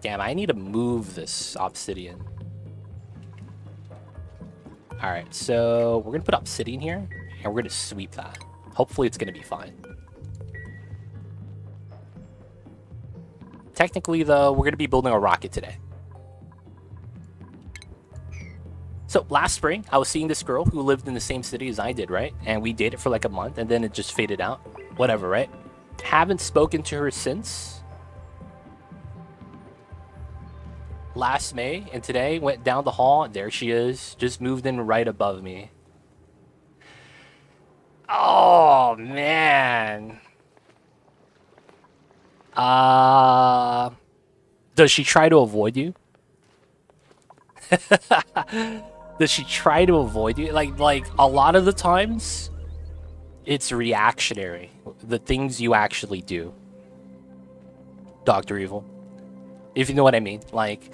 Damn, I need to move this obsidian. Alright, so we're gonna put obsidian here, and we're gonna sweep that. Hopefully it's gonna be fine. Technically, though, we're gonna be building a rocket today. So last spring, I was seeing this girl who lived in the same city as I did, right? And we dated for like a month, and then it just faded out. Whatever, right? Haven't spoken to her since last May, and today went down the hall, and there she is, just moved in right above me. Oh, man. Does she try to avoid you? Does she try to avoid you? Like a lot of the times, it's reactionary. The things you actually do. Dr. Evil. If you know what I mean. Like,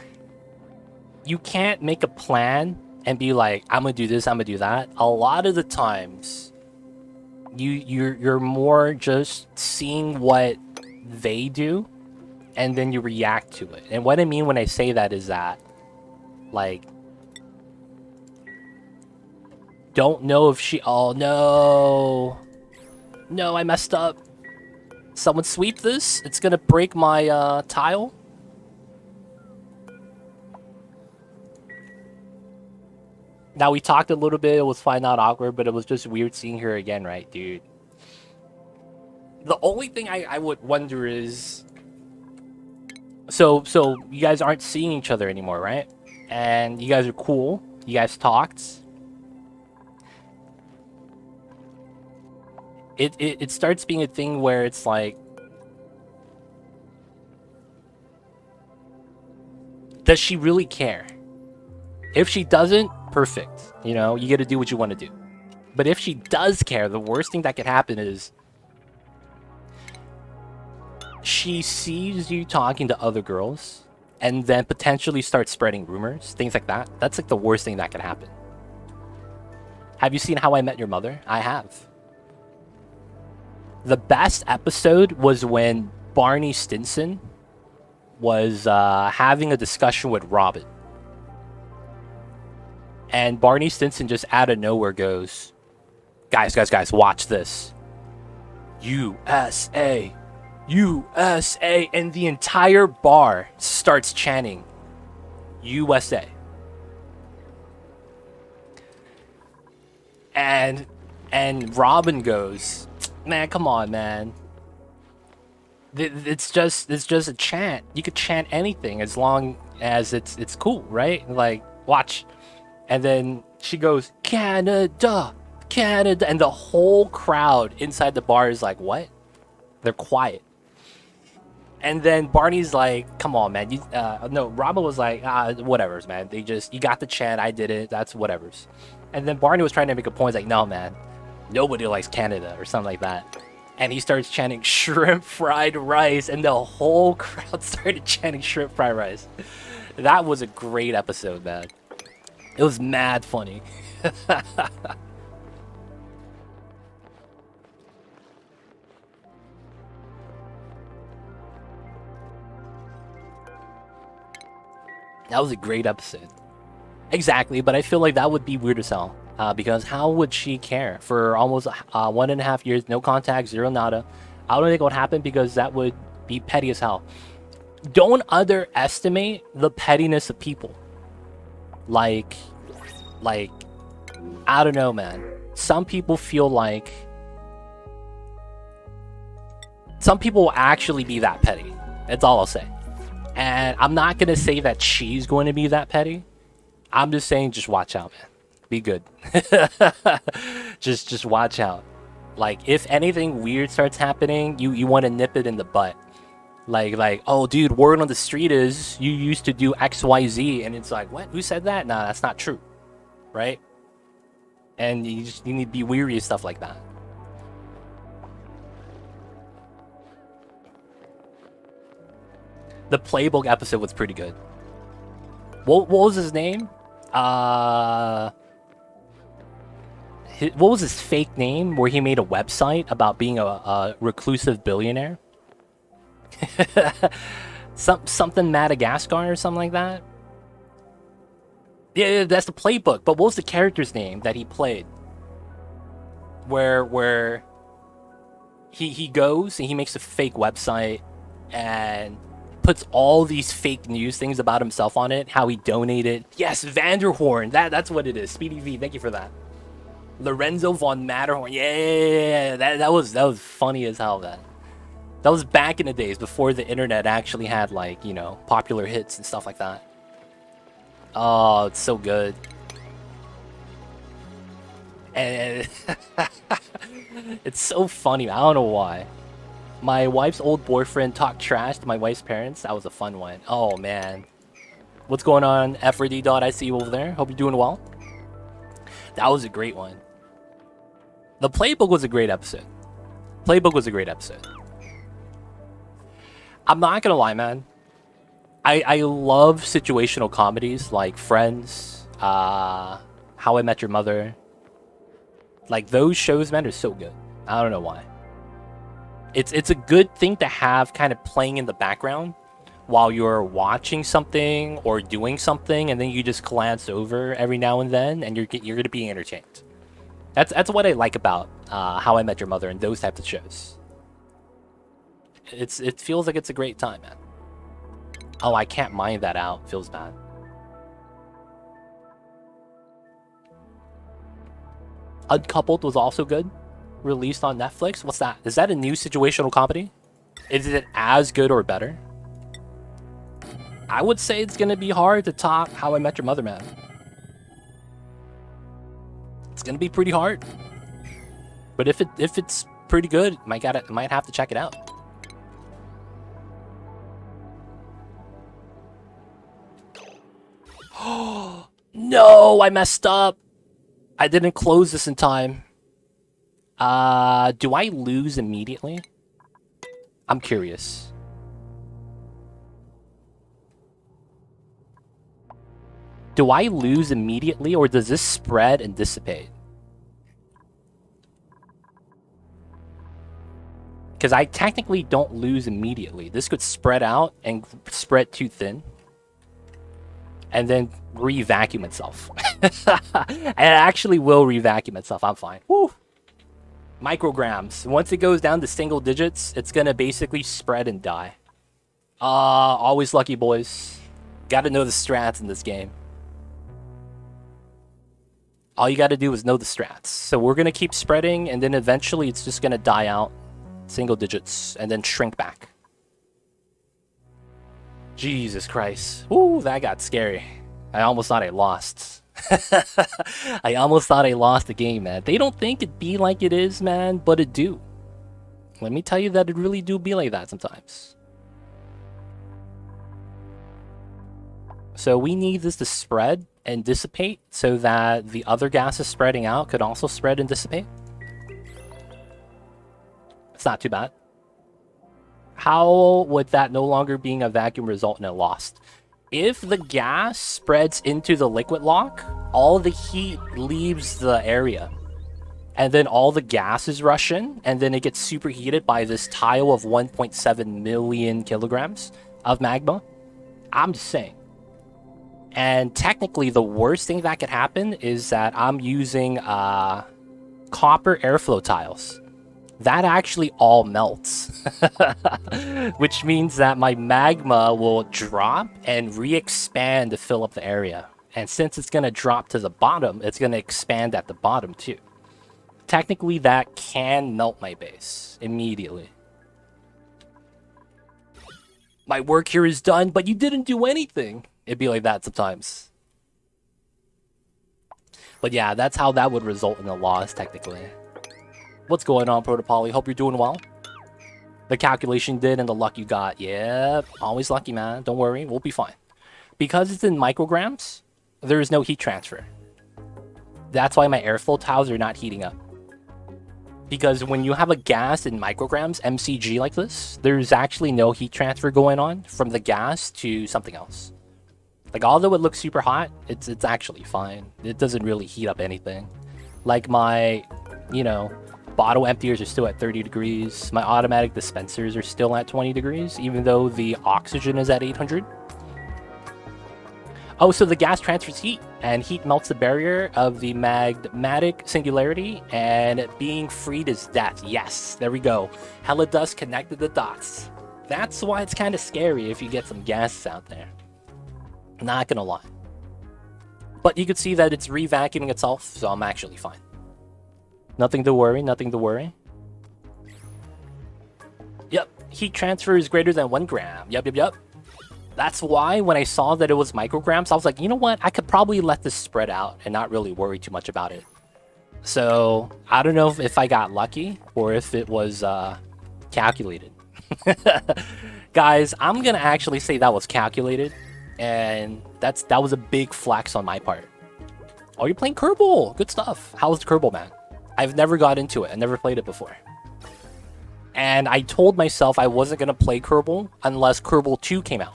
you can't make a plan and be like, I'm gonna do this, I'm gonna do that. A lot of the times, you're more just seeing what they do, and then you react to it. And what I mean when I say that is that, like, don't know if she... Oh, no. No, I messed up. Someone sweep this. It's gonna break my tile. Now, we talked a little bit. It was fine, not awkward, but it was just weird seeing her again, right, dude? The only thing I would wonder is... So you guys aren't seeing each other anymore, right? And you guys are cool. You guys talked. It starts being a thing where it's like... Does she really care? If she doesn't, perfect. You know, you get to do what you want to do. But if she does care, the worst thing that could happen is... she sees you talking to other girls, and then potentially starts spreading rumors, things like that. That's like the worst thing that could happen. Have you seen How I Met Your Mother? I have. The best episode was when Barney Stinson was having a discussion with Robin. And Barney Stinson just out of nowhere goes, guys, watch this. USA. USA. And the entire bar starts chanting USA. And Robin goes, man, come on, man. It's just a chant. You could chant anything as long as it's cool, right? Like, watch. And then she goes, Canada, Canada. And the whole crowd inside the bar is like, what? They're quiet. And then Barney's like, come on, man. No, Robin was like, whatever's, man. You got the chant. I did it. That's whatever's. And then Barney was trying to make a point. He's like, no, man. Nobody likes Canada or something like that. And he starts chanting shrimp fried rice. And the whole crowd started chanting shrimp fried rice. That was a great episode, man. It was mad funny. That was a great episode. Exactly, but I feel like that would be weird as hell. Because how would she care? For almost 1.5 years, no contact, zero nada. I don't think it would happen because that would be petty as hell. Don't underestimate the pettiness of people. Like, I don't know, man. Some people feel like... some people will actually be that petty. That's all I'll say. And I'm not going to say that she's going to be that petty. I'm just saying just watch out, man. Be good. just watch out. Like, if anything weird starts happening, you want to nip it in the butt. Like, oh, dude, word on the street is you used to do XYZ. And it's like, what? Who said that? Nah, that's not true. Right? And you need to be weary of stuff like that. The Playbook episode was pretty good. What was his name? What was his fake name where he made a website about being a reclusive billionaire? something Madagascar or something like that. Yeah, that's the playbook. But what was the character's name that he played? Where he goes and he makes a fake website and puts all these fake news things about himself on it. How he donated. Yes, Vanderhorn. That's what it is. Speedy V. Thank you for that. Lorenzo von Matterhorn. Yeah. That was funny as hell. That was back in the days before the internet actually had, like, you know, popular hits and stuff like that. Oh, it's so good. And it's so funny. I don't know why. My wife's old boyfriend talked trash to my wife's parents. That was a fun one. Oh, man. What's going on, FRD? I see you over there. Hope you're doing well. That was a great one. The Playbook was a great episode. Playbook was a great episode. I'm not gonna lie, man. I love situational comedies like Friends, How I Met Your Mother. Like, those shows, man, are so good. I don't know why. It's a good thing to have kind of playing in the background while you're watching something or doing something, and then you just glance over every now and then, and you're gonna be entertained. That's what I like about How I Met Your Mother and those types of shows. It feels like it's a great time, man. Oh, I can't mine that out. Feels bad. Uncoupled was also good. Released on Netflix. What's that? Is that a new situational comedy? Is it as good or better? I would say it's gonna be hard to top How I Met Your Mother, man. It's gonna be pretty hard. But if it's pretty good, might have to check it out. No, I messed up. I didn't close this in time. Do I lose immediately? I'm curious. Do I lose immediately, or does this spread and dissipate? Because I technically don't lose immediately. This could spread out and spread too thin, and then re-vacuum itself. It actually will re-vacuum itself. I'm fine. Woo! Micrograms. Once it goes down to single digits, it's gonna basically spread and die. Always lucky, boys. Gotta know the strats in this game. All you gotta do is know the strats. So we're gonna keep spreading, and then eventually it's just gonna die out. Single digits, and then shrink back. Jesus Christ. Ooh, that got scary. I almost thought I lost. I almost thought I lost the game, man. They don't think it be like it is, man, but it do. Let me tell you that it really do be like that sometimes. So we need this to spread and dissipate so that the other gases spreading out could also spread and dissipate. It's not too bad. How would that no longer being a vacuum result in a loss? If the gas spreads into the liquid lock, all the heat leaves the area. And then all the gases rush in, and then it gets superheated by this tile of 1.7 million kilograms of magma. I'm just saying. And technically, the worst thing that could happen is that I'm using copper airflow tiles. That actually all melts, which means that my magma will drop and re-expand to fill up the area. And since it's going to drop to the bottom, it's going to expand at the bottom too. Technically, that can melt my base immediately. My work here is done, but you didn't do anything. It'd be like that sometimes. But yeah, that's how that would result in a loss, technically. What's going on, Protopoly? Hope you're doing well. The calculation did and the luck you got. Yep, always lucky, man. Don't worry, we'll be fine. Because it's in micrograms, there is no heat transfer. That's why my airflow tiles are not heating up. Because when you have a gas in micrograms, MCG like this, there's actually no heat transfer going on from the gas to something else. Like, although it looks super hot, it's actually fine. It doesn't really heat up anything. Like my, you know, Bottle emptiers are still at 30 degrees. My automatic dispensers are still at 20 degrees, even though the oxygen is at 800. Oh, so the gas transfers heat, and heat melts the barrier of the magmatic singularity, and being freed is death. Yes, there we go. Hella dust connected the dots. That's why it's kind of scary if you get some gases out there. Not gonna lie. But you could see that it's re-vacuuming itself, so I'm actually fine. Nothing to worry, nothing to worry. Yep, heat transfer is greater than 1 gram. Yep. That's why when I saw that it was micrograms, I was like, you know what? I could probably let this spread out and not really worry too much about it. So, I don't know if I got lucky or if it was calculated. Guys, I'm gonna actually say that was calculated. And that was a big flex on my part. Oh, you're playing Kerbal. Good stuff. How's the Kerbal, man? I've never got into it. I never played it before. And I told myself I wasn't going to play Kerbal unless Kerbal 2 came out.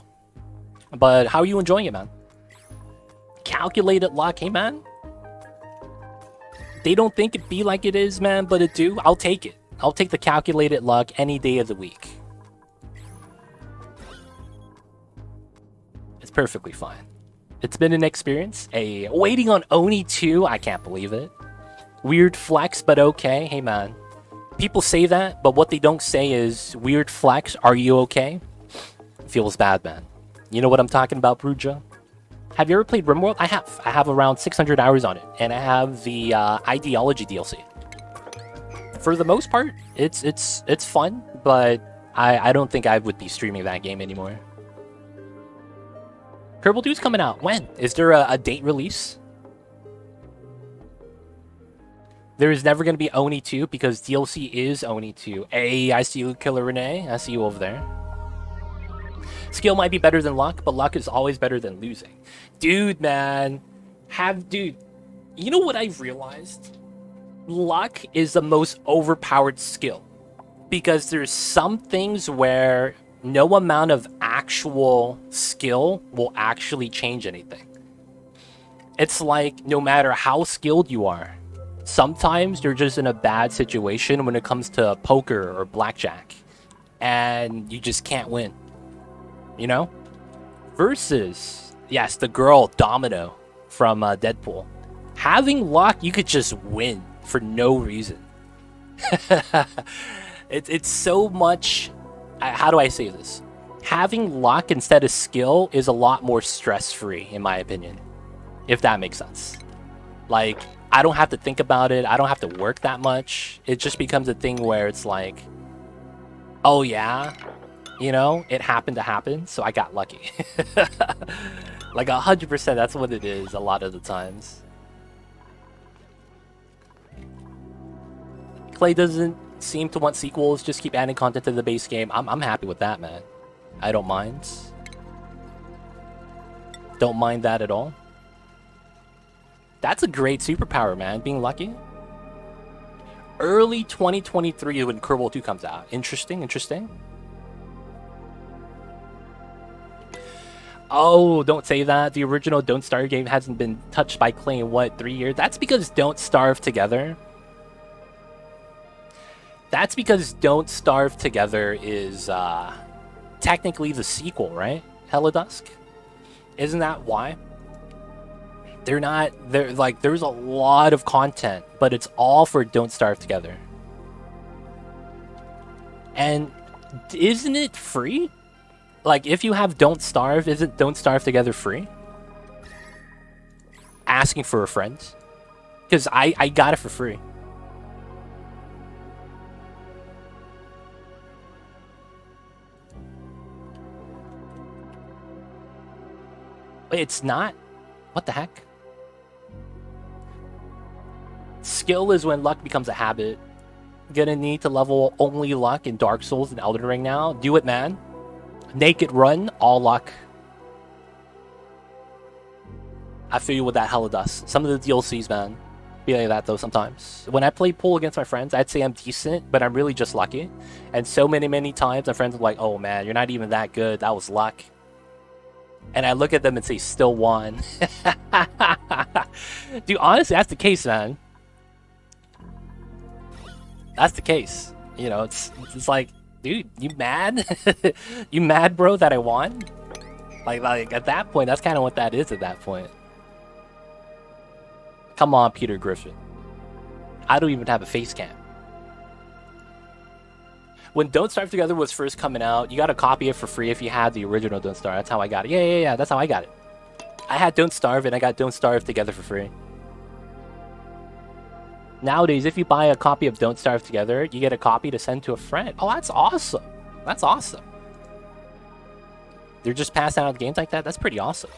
But how are you enjoying it, man? Calculated luck, hey, man? They don't think it be like it is, man, but it do. I'll take it. I'll take the calculated luck any day of the week. It's perfectly fine. It's been an experience. Waiting on Oni 2, I can't believe it. Weird flex, but okay. Hey, man. People say that, but what they don't say is, weird flex, are you okay? Feels bad, man. You know what I'm talking about, Bruja? Have you ever played RimWorld? I have. I have around 600 hours on it, and I have the Ideology DLC. For the most part, it's fun, but I don't think I would be streaming that game anymore. Kerbal 2's coming out. When? Is there a date release? There is never going to be Oni 2 because DLC is Oni 2. Hey, I see you, Killer Renee. I see you over there. Skill might be better than luck, but luck is always better than losing. Dude, man. Dude, you know what I've realized? Luck is the most overpowered skill. Because there's some things where no amount of actual skill will actually change anything. It's like no matter how skilled you are, sometimes you're just in a bad situation when it comes to poker or blackjack, and you just can't win. You know? Versus, yes, the girl Domino from Deadpool. Having luck, you could just win for no reason. It's so much. How do I say this? Having luck instead of skill is a lot more stress-free, in my opinion. If that makes sense. Like, I don't have to think about it. I don't have to work that much. It just becomes a thing where it's like, oh yeah, you know, it happened to happen, so I got lucky. Like 100%, that's what it is a lot of the times. Clay doesn't seem to want sequels, just keep adding content to the base game. I'm happy with that, man. I don't mind. Don't mind that at all. That's a great superpower, man, being lucky. Early 2023 when Kerbal 2 comes out. Interesting, interesting. Oh, don't say that. The original Don't Starve game hasn't been touched by Clay in, what, 3 years? That's because Don't Starve Together. That's because Don't Starve Together is technically the sequel, right? Helidusk? Isn't that why? They're like, there's a lot of content, but it's all for Don't Starve Together. And isn't it free? Like, if you have Don't Starve, isn't Don't Starve Together free? Asking for a friend. Because I got it for free. Wait, it's not? What the heck? Skill is when luck becomes a habit. Gonna need to level only luck in Dark Souls and Elden Ring now. Do it, man. Naked run, all luck. I feel you with that Helidusk. Some of the DLCs, man, be like that though sometimes. When I play pool against my friends, I'd say I'm decent, but I'm really just lucky. And so many times my friends are like, oh man, you're not even that good. That was luck. And I look at them and say, still won. Dude, honestly, that's the case, man. that's the case. You know, it's like, dude, you mad? You mad, bro, that I won? Like at that point, that's kind of what that is at that point. Come on, Peter Griffin. I don't even have a face cam. When Don't Starve Together was first coming out, you got to copy it for free if you had the original Don't Starve. That's how I got it. Yeah. That's how I got it. I had Don't Starve and I got Don't Starve Together for free. Nowadays, if you buy a copy of Don't Starve Together, you get a copy to send to a friend. Oh, that's awesome. That's awesome. They're just passing out games like that? That's pretty awesome.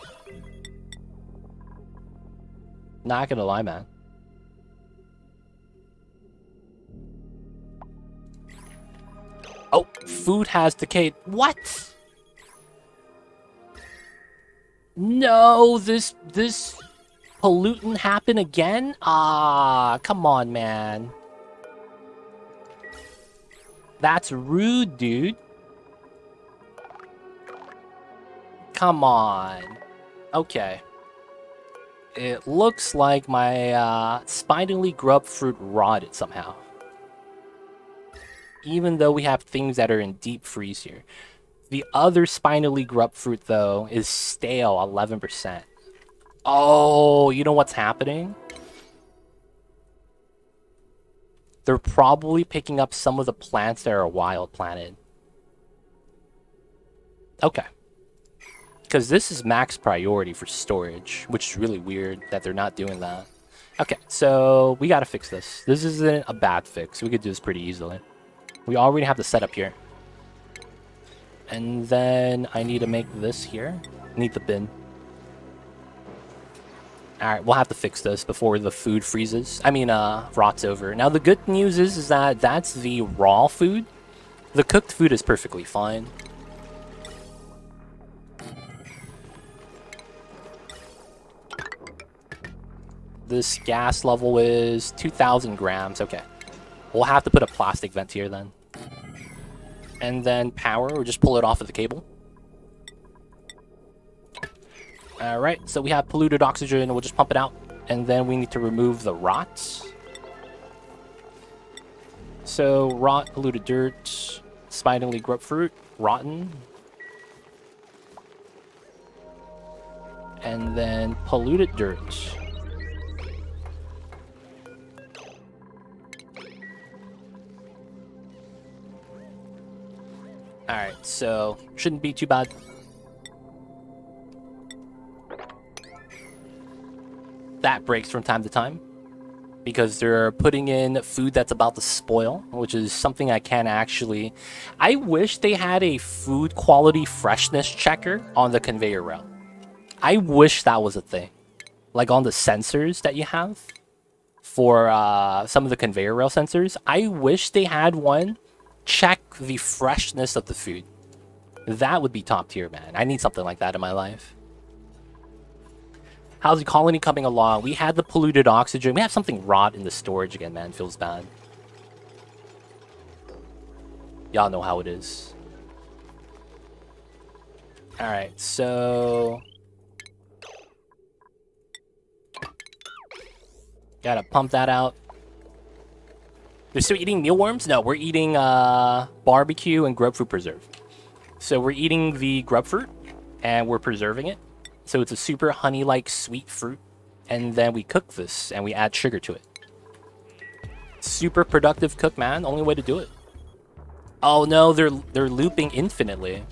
Not gonna lie, man. Oh, food has decayed. What? No, this pollutant happened again? Ah, come on, man. That's rude, dude. Come on. Okay. It looks like my spinally grub fruit rotted somehow. Even though we have things that are in deep freeze here. The other spinally grub fruit, though, is stale 11%. Oh, you know what's happening? They're probably picking up some of the plants that are wild planted. Okay. Because this is max priority for storage, which is really weird that they're not doing that. Okay, so we gotta fix this. This isn't a bad fix. We could do this pretty easily. We already have the setup here. And then I need to make this here. Need the bin. Alright, we'll have to fix this before the food freezes. I mean, rots over. Now, the good news is that that's the raw food. The cooked food is perfectly fine. This gas level is 2,000 grams. Okay. We'll have to put a plastic vent here then. And then power, we'll just pull it off of the cable. Alright, so we have polluted oxygen, we'll just pump it out. And then we need to remove the rot. So, rot, polluted dirt, spinally grapefruit, rotten. And then polluted dirt. Alright, so shouldn't be too bad. That breaks from time to time because they're putting in food that's about to spoil, which is something I can't actually... I wish they had a food quality freshness checker on the conveyor belt. I wish that was a thing. Like on the sensors that you have for some of the conveyor rail sensors. I wish they had one check the freshness of the food. That would be top tier, man. I need something like that in my life. How's the colony coming along? We had the polluted oxygen. We have something rot in the storage again, man. Feels bad. Y'all know how it is. Alright, so... gotta pump that out. They're still eating mealworms? No, we're eating barbecue and grapefruit preserve. So we're eating the grapefruit, and we're preserving it. So it's a super honey-like sweet fruit. And then we cook this, and we add sugar to it. Super productive cook, man. Only way to do it. Oh no, they're looping infinitely.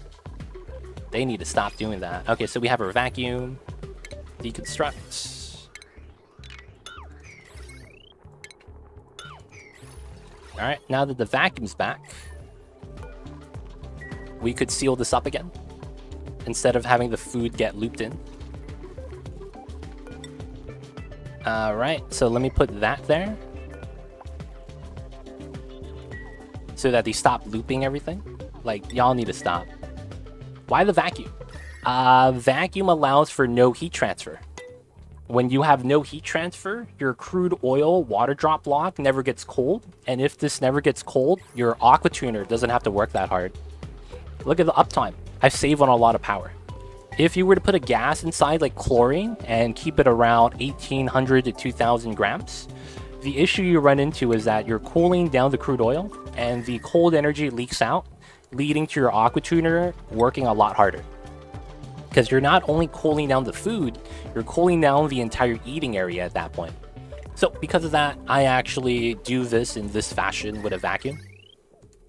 They need to stop doing that. Okay, so we have our vacuum. Deconstruct. Alright, now that the vacuum's back, we could seal this up again instead of having the food get looped in. Alright, so let me put that there so that they stop looping everything. Like, y'all need to stop. Why the vacuum? Vacuum allows for no heat transfer. When you have no heat transfer, your crude oil water drop block never gets cold. And if this never gets cold, your aqua tuner doesn't have to work that hard. Look at the uptime. I save on a lot of power. If you were to put a gas inside like chlorine and keep it around 1,800 to 2,000 grams, The issue you run into is that you're cooling down the crude oil, and the cold energy leaks out, leading to your aqua tuner working a lot harder. Because you're not only cooling down the food, you're cooling down the entire eating area at that point. So because of that, I actually do this in this fashion with a vacuum.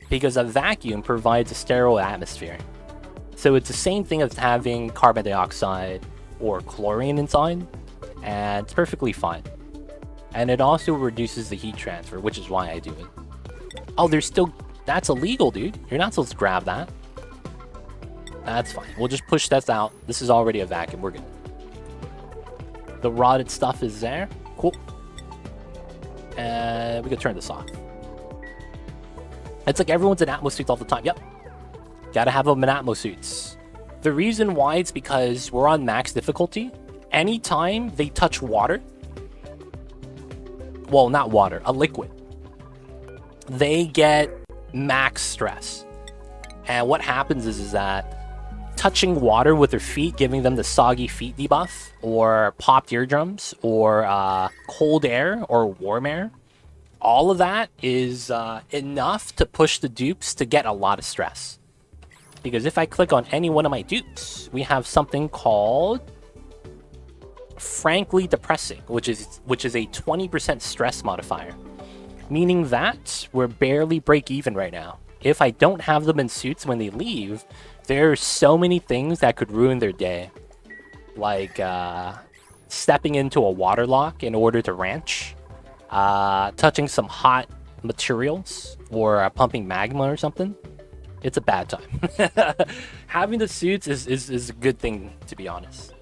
Because a vacuum provides a sterile atmosphere. So it's the same thing as having carbon dioxide or chlorine inside, and it's perfectly fine. And it also reduces the heat transfer, which is why I do it. Oh, there's still... That's illegal, dude. You're not supposed to grab that. That's fine. We'll just push that out. This is already a vacuum. We're good. The rotted stuff is there. Cool. And we can turn this off. It's like everyone's in Atmo suits all the time. Yep. Gotta have them in Atmo suits. The reason why it's because we're on max difficulty. Anytime they touch water... Well, not water. A liquid. They get max stress. And what happens is that touching water with their feet, giving them the soggy feet debuff, or popped eardrums, or cold air, or warm air, all of that is enough to push the dupes to get a lot of stress. Because if I click on any one of my dupes, we have something called frankly depressing, which is a 20% stress modifier, meaning that we're barely break even right now. If I don't have them in suits when they leave, there are so many things that could ruin their day, like stepping into a water lock in order to ranch, touching some hot materials, or pumping magma or something. It's a bad time. Having the suits is a good thing, to be honest.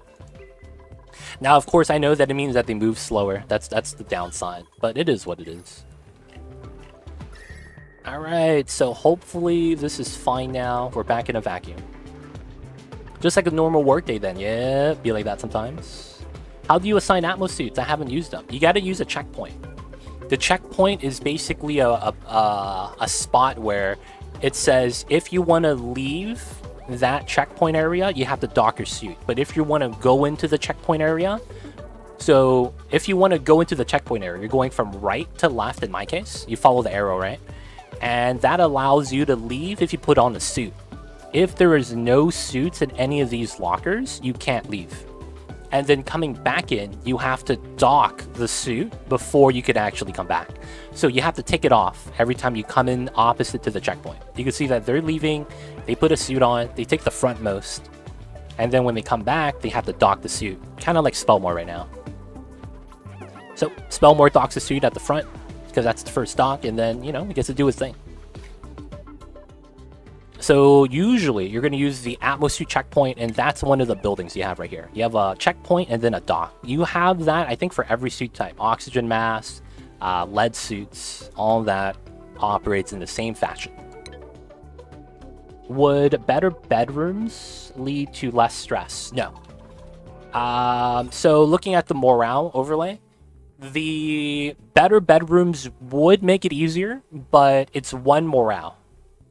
Now, of course, I know that it means that they move slower. That's the downside, but it is what it is. Alright, so hopefully this is fine now. We're back in a vacuum. Just like a normal workday then. Yeah, be like that sometimes. How do you assign Atmo suits? I haven't used them. You gotta use a checkpoint. The checkpoint is basically a spot where it says if you want to leave that checkpoint area, you have to dock your suit. But if you want to go into the checkpoint area, so if you want to go into the checkpoint area, you're going from right to left in my case. You follow the arrow, right? And that allows you to leave if you put on a suit. If there is no suits in any of these lockers, you can't leave. And then coming back in, you have to dock the suit before you can actually come back. So you have to take it off every time you come in opposite to the checkpoint. You can see that they're leaving, they put a suit on, they take the frontmost, and then when they come back, they have to dock the suit. Kind of like Spellmore right now. So Spellmore docks the suit at the front, because that's the first dock, and then, you know, he gets to do his thing. So usually you're going to use the Atmo suit checkpoint, and that's one of the buildings you have right here. You have a checkpoint and then a dock. You have that, I think, for every suit type. Oxygen mask, lead suits, all that operates in the same fashion. Would better bedrooms lead to less stress? No. So looking at the morale overlay, the better bedrooms would make it easier, but it's 1 morale.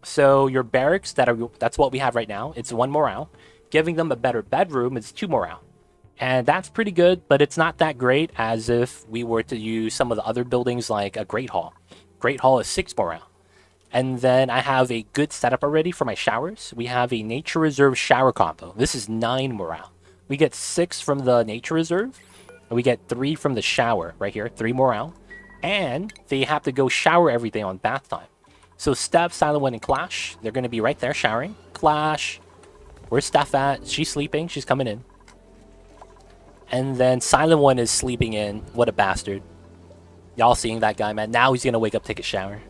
So your barracks, that's what we have right now, it's 1 morale. Giving them a better bedroom is 2 morale. And that's pretty good, but it's not that great as if we were to use some of the other buildings like a Great Hall. Great Hall is 6 morale. And then I have a good setup already for my showers. We have a Nature Reserve shower combo. This is 9 morale. We get 6 from the Nature Reserve. And we get 3 from the shower right here, 3 morale. And they have to go shower everything on bath time. So Steph, Silent One, and Clash, they're going to be right there showering. Clash, where's Steph at? She's sleeping. She's coming in. And then Silent One is sleeping in. What a bastard. Y'all seeing that guy, man? Now he's going to wake up, take a shower.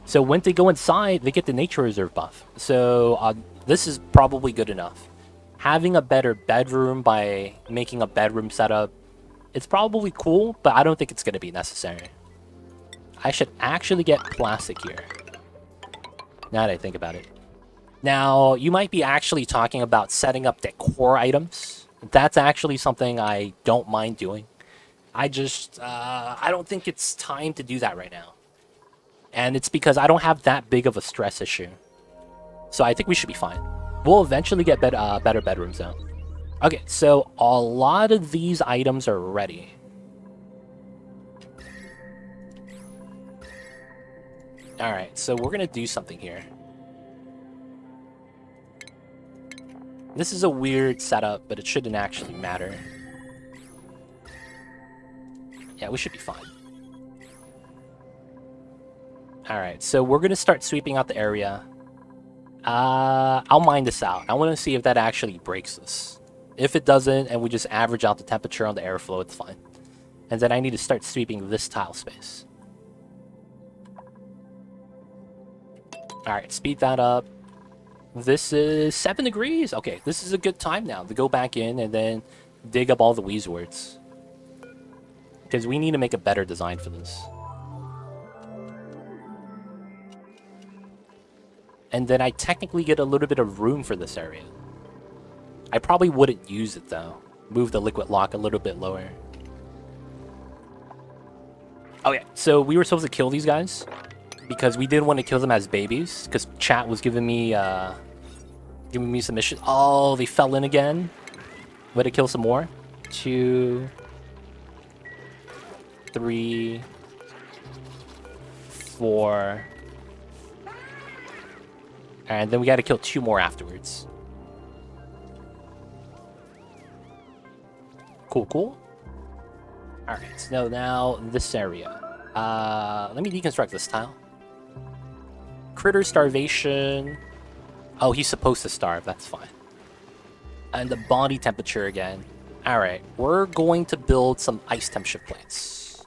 So when they go inside, they get the Nature Reserve buff. So this is probably good enough. Having a better bedroom by making a bedroom setup, it's probably cool, but I don't think it's going to be necessary. I should actually get plastic here, now that I think about it. Now, you might be actually talking about setting up decor items. That's actually something I don't mind doing. I don't think it's time to do that right now. And it's because I don't have that big of a stress issue. So I think we should be fine. We'll eventually get better bedrooms though. Okay, so a lot of these items are ready. Alright, so we're gonna do something here. This is a weird setup, but it shouldn't actually matter. Yeah, we should be fine. Alright, so we're gonna start sweeping out the area. I'll mine this out. I want to see if that actually breaks this. If it doesn't, and we just average out the temperature on the airflow, it's fine. And then I need to start sweeping this tile space. Alright, speed that up. This is 7 degrees. Okay, this is a good time now to go back in and then dig up all the wheeze words. Because we need to make a better design for this. And then I technically get a little bit of room for this area. I probably wouldn't use it though. Move the liquid lock a little bit lower. Oh yeah, so we were supposed to kill these guys because we didn't want to kill them as babies because chat was giving me some missions. Oh, they fell in again. Way to kill some more. 2, 3, 4. And then we got to kill 2 more afterwards. Cool, cool. Alright, so now this area. Let me deconstruct this tile. Critter starvation. Oh, he's supposed to starve, that's fine. And the body temperature again. Alright, we're going to build some ice temp shift plates.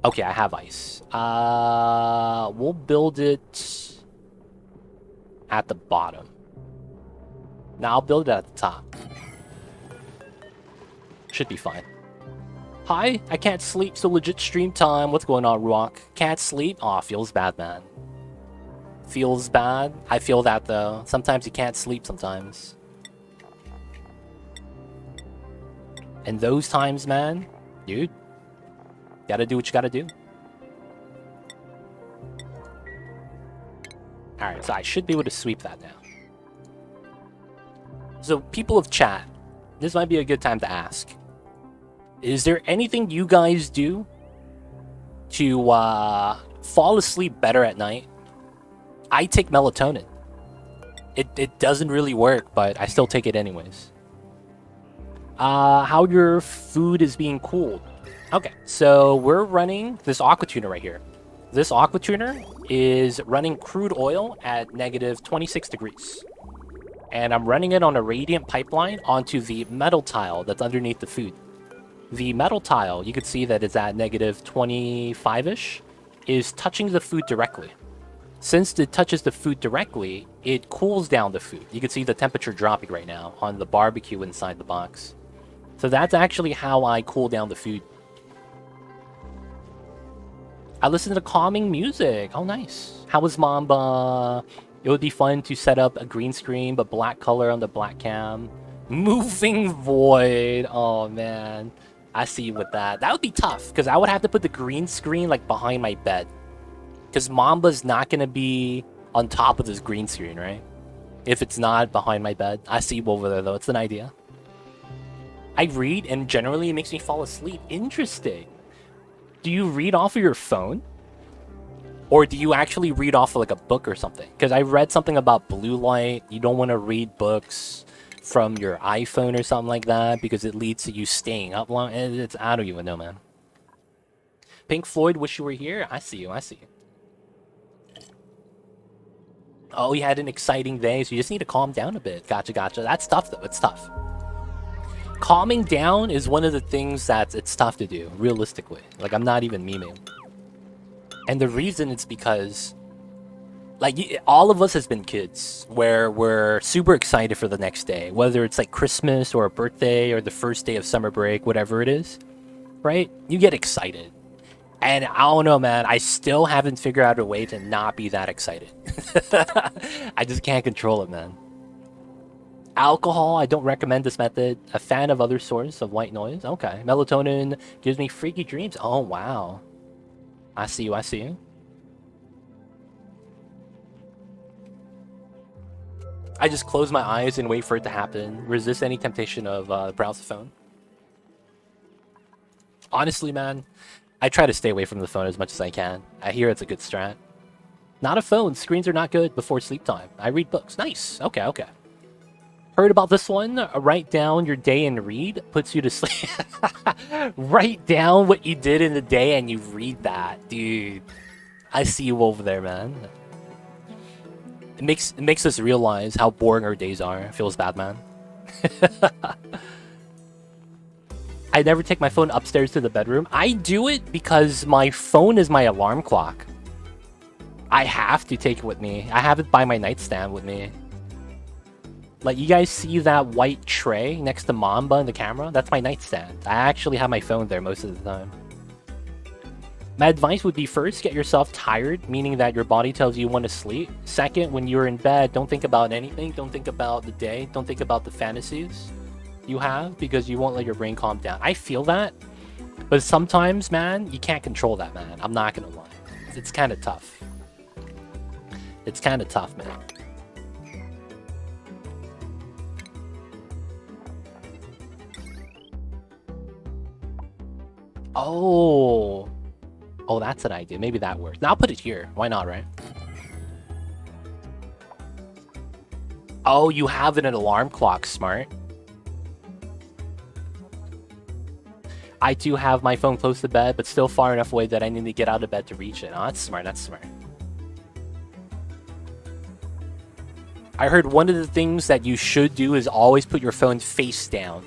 Okay, I have ice. We'll build it at the bottom. Now I'll build it at the top. Should be fine. Hi, I can't sleep, so legit stream time. What's going on, Rock? Can't sleep? Aw, feels bad, man. Feels bad? I feel that, though. Sometimes you can't sleep sometimes. And those times, man, dude, gotta do what you gotta do. Alright, so I should be able to sweep that now. So, people of chat, this might be a good time to ask. Is there anything you guys do to fall asleep better at night? I take melatonin. It doesn't really work, but I still take it anyways. How your food is being cooled. Okay, so we're running this aqua tuner right here. This aqua tuner is running crude oil at negative 26 degrees. And I'm running it on a radiant pipeline onto the metal tile that's underneath the food. The metal tile, you can see that it's at negative 25-ish, is touching the food directly. Since it touches the food directly, it cools down the food. You can see the temperature dropping right now on the barbecue inside the box. So that's actually how I cool down the food. I listen to calming music. Oh, nice. How was Mamba? It would be fun to set up a green screen, but black color on the black cam. Moving void. Oh, man. I see you with that. That would be tough, because I would have to put the green screen, like, behind my bed. Because Mamba's not going to be on top of this green screen, right? If it's not behind my bed. I see you over there, though. It's an idea. I read, and generally it makes me fall asleep. Interesting. Do you read off of your phone? Or do you actually read off of, like, a book or something? Because I read something about blue light. You don't want to read books from your iPhone or something like that because it leads to you staying up long. It's, I don't even know, man. Pink Floyd, wish you were here. I see you. I see you. Oh, you had an exciting day, so you just need to calm down a bit. Gotcha, gotcha. That's tough, though. It's tough. Calming down is one of the things that it's tough to do, realistically. Like, I'm not even memeing. And the reason it's because, like, all of us has been kids where we're super excited for the next day, whether it's like Christmas or a birthday or the first day of summer break, whatever it is, right? You get excited. And I don't know, man, I still haven't figured out a way to not be that excited. I just can't control it, man. Alcohol, I don't recommend this method. A fan of other source of white noise. Okay. Melatonin gives me freaky dreams. Oh, wow. I see you, I see you. I just close my eyes and wait for it to happen. Resist any temptation of browse the phone. Honestly, man, I try to stay away from the phone as much as I can. I hear it's a good strat. Not a phone. Screens are not good before sleep time. I read books. Nice. Okay, okay. Heard about this one? Write down your day and read. Puts you to sleep. Write down what you did in the day and you read that. Dude, I see you over there, man. It makes us realize how boring our days are. It feels bad, man. I never take my phone upstairs to the bedroom. I do it because my phone is my alarm clock. I have to take it with me. I have it by my nightstand with me. Like, you guys see that white tray next to Mamba in the camera? That's my nightstand. I actually have my phone there most of the time. My advice would be, first, get yourself tired, meaning that your body tells you want to sleep. Second, when you're in bed, don't think about anything. Don't think about the day. Don't think about the fantasies you have, because you won't let your brain calm down. I feel that, but sometimes, man, you can't control that, man. I'm not gonna lie. It's kind of tough. It's kind of tough, man. Oh, that's an idea. Maybe that works. Now I'll put it here. Why not, right? Oh, you have an alarm clock. Smart. I do have my phone close to bed, but still far enough away that I need to get out of bed to reach it. Oh, that's smart. That's smart. I heard one of the things that you should do is always put your phone face down,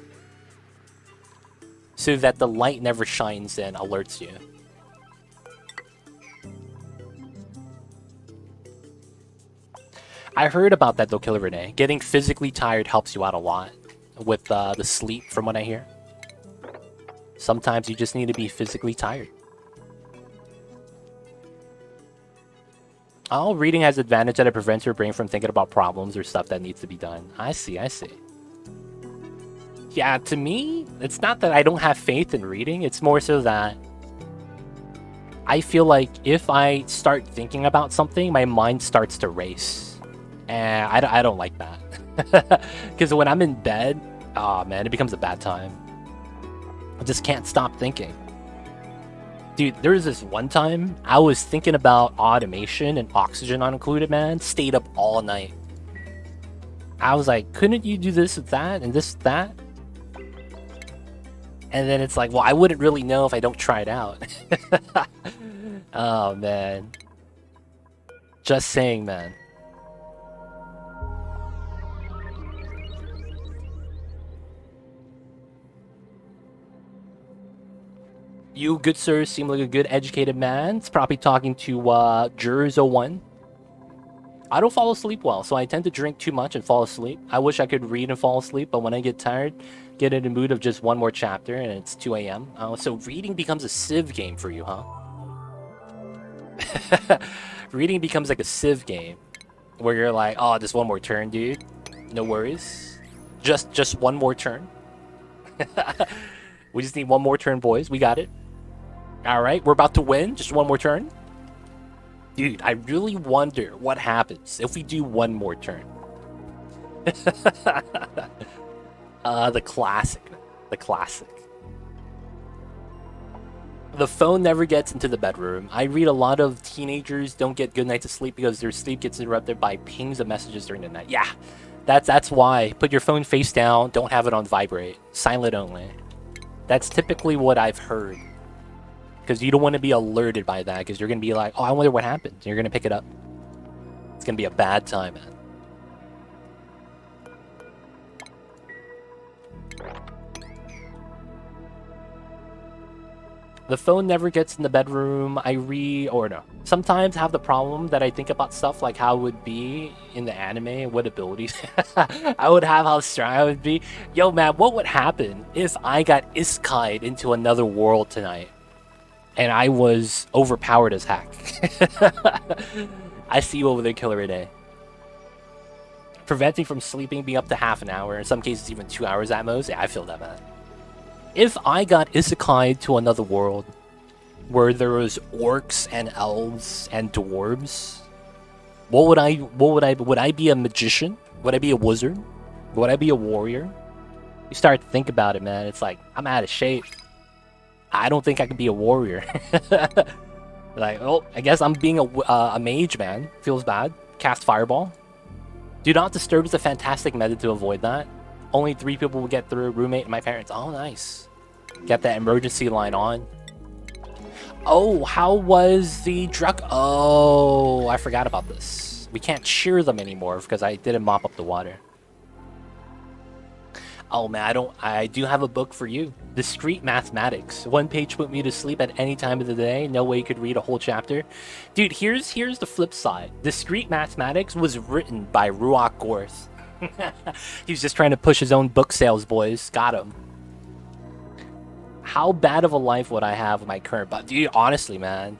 so that the light never shines and alerts you. I heard about that though, Killer Renee. Getting physically tired helps you out a lot with the sleep, from what I hear. Sometimes you just need to be physically tired. Oh, reading has advantage that it prevents your brain from thinking about problems or stuff that needs to be done. I see, I see. Yeah, to me, it's not that I don't have faith in reading. It's more so that I feel like if I start thinking about something, my mind starts to race. And I don't like that. Because when I'm in bed, oh man, it becomes a bad time. I just can't stop thinking. Dude, there was this one time I was thinking about automation and oxygen not included, man. Stayed up all night. I was like, couldn't you do this with that and this with that? And then it's like, well, I wouldn't really know if I don't try it out. Oh, man. Just saying, man. You, good sir, seem like a good educated man. It's probably talking to Jurzo1. I don't fall asleep well, so I tend to drink too much and fall asleep. I wish I could read and fall asleep, but when I get tired, get in the mood of just one more chapter, and it's 2 a.m. So reading becomes a Civ game for you, huh? Reading becomes like a Civ game, where you're like, oh, just one more turn, dude. No worries. Just one more turn. We just need one more turn, boys. We got it. All right, we're about to win. Just one more turn. Dude, I really wonder what happens if we do one more turn. The classic. The classic. The phone never gets into the bedroom. I read a lot of teenagers don't get good nights of sleep because their sleep gets interrupted by pings of messages during the night. Yeah, that's why. Put your phone face down. Don't have it on vibrate. Silent only. That's typically what I've heard. Because you don't want to be alerted by that, because you're going to be like, oh, I wonder what happened. You're going to pick it up. It's going to be a bad time, man. The phone never gets in the bedroom. Sometimes I have the problem that I think about stuff like how it would be in the anime, what abilities I would have, how strong I would be. Yo, man, what would happen if I got isekai'd into another world tonight and I was overpowered as heck? I see you over there, Killer Day. Preventing from sleeping being up to half an hour, in some cases even 2 hours at most. Yeah, I feel that, man. If I got isekai'd to another world where there was orcs and elves and dwarves, would I be a magician? Would I be a wizard? Would I be a warrior? You start to think about it, man. It's like, I'm out of shape. I don't think I can be a warrior. Like, oh, I guess I'm being a mage, man. Feels bad. Cast Fireball. Do not disturb is a fantastic method to avoid that. Only 3 people will get through. Roommate and my parents. Oh, nice. Get that emergency line on. Oh, how was the drug? Oh, I forgot about this. We can't cheer them anymore because I didn't mop up the water. Oh man, I do have a book for you. Discrete Mathematics. 1 page put me to sleep at any time of the day. No way you could read a whole chapter. Dude, here's the flip side. Discrete Mathematics was written by Ruach Gorth. He's just trying to push his own book sales, boys. Got him. How bad of a life would I have with my current... But dude, honestly, man.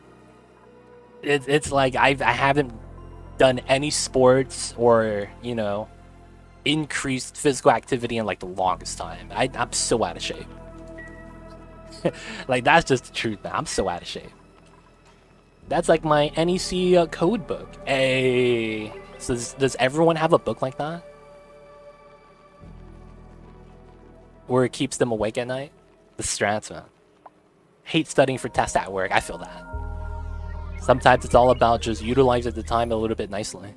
It's like I haven't done any sports or, you know, increased physical activity in like the longest time. I'm so out of shape. Like, that's just the truth, man. I'm so out of shape. That's like my NEC code book. Hey, so does everyone have a book like that? Where it keeps them awake at night? The strats, man. Hate studying for tests at work. I feel that. Sometimes it's all about just utilizing the time a little bit nicely.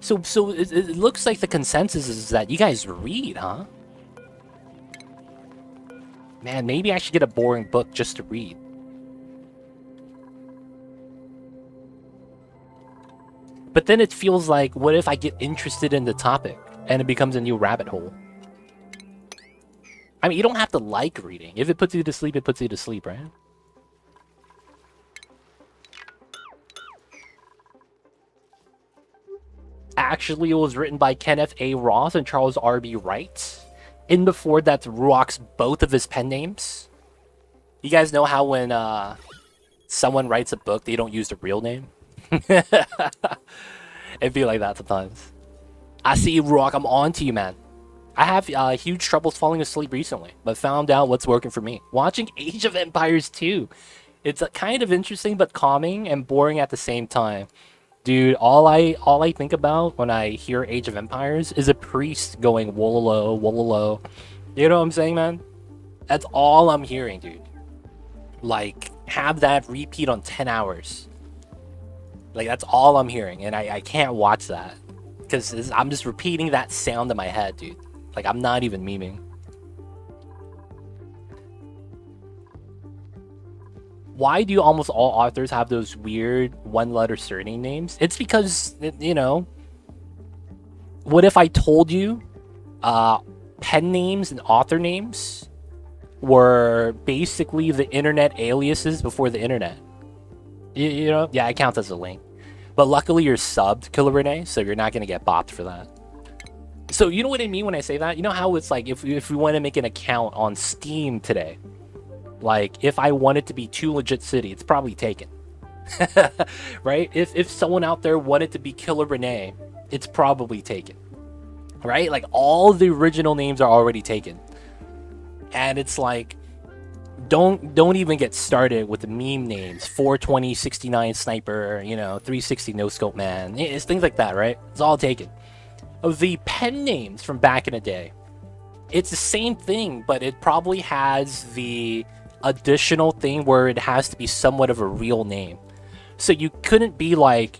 So it looks like the consensus is that you guys read, huh? Man, maybe I should get a boring book just to read. But then it feels like, what if I get interested in the topic and it becomes a new rabbit hole? I mean, you don't have to like reading. If it puts you to sleep, it puts you to sleep, right? Actually, it was written by Kenneth A. Ross and Charles R.B. Wright. In before that's Ruach's both of his pen names. You guys know how when someone writes a book, they don't use the real name? It'd be like that sometimes. I see you, Ruach. I'm on to you, man. I have huge troubles falling asleep recently, but found out what's working for me. Watching Age of Empires 2. It's kind of interesting, but calming and boring at the same time. Dude, all I think about when I hear Age of Empires is a priest going wololo, wololo. You know what I'm saying, man? That's all I'm hearing, dude. Like, have that repeat on 10 hours. Like, that's all I'm hearing, and I can't watch that. Because I'm just repeating that sound in my head, dude. Like, I'm not even memeing. Why do almost all authors have those weird one-letter surname names? It's because, you know, what if I told you pen names and author names were basically the internet aliases before the internet? You know? Yeah, it counts as a link. But luckily you're subbed, Killer Renee, so you're not going to get bopped for that. So you know what I mean when I say that? You know how it's like if we want to make an account on Steam today, like if I want it to be Too Legit City, it's probably taken. Right? If someone out there wanted to be Killer Renee, it's probably taken. Right? Like all the original names are already taken. And it's like don't even get started with the meme names. 420 69 Sniper, you know, 360 No Scope Man. It's things like that, right? It's all taken. The pen names from back in the day, it's the same thing, but it probably has the additional thing where it has to be somewhat of a real name. So you couldn't be like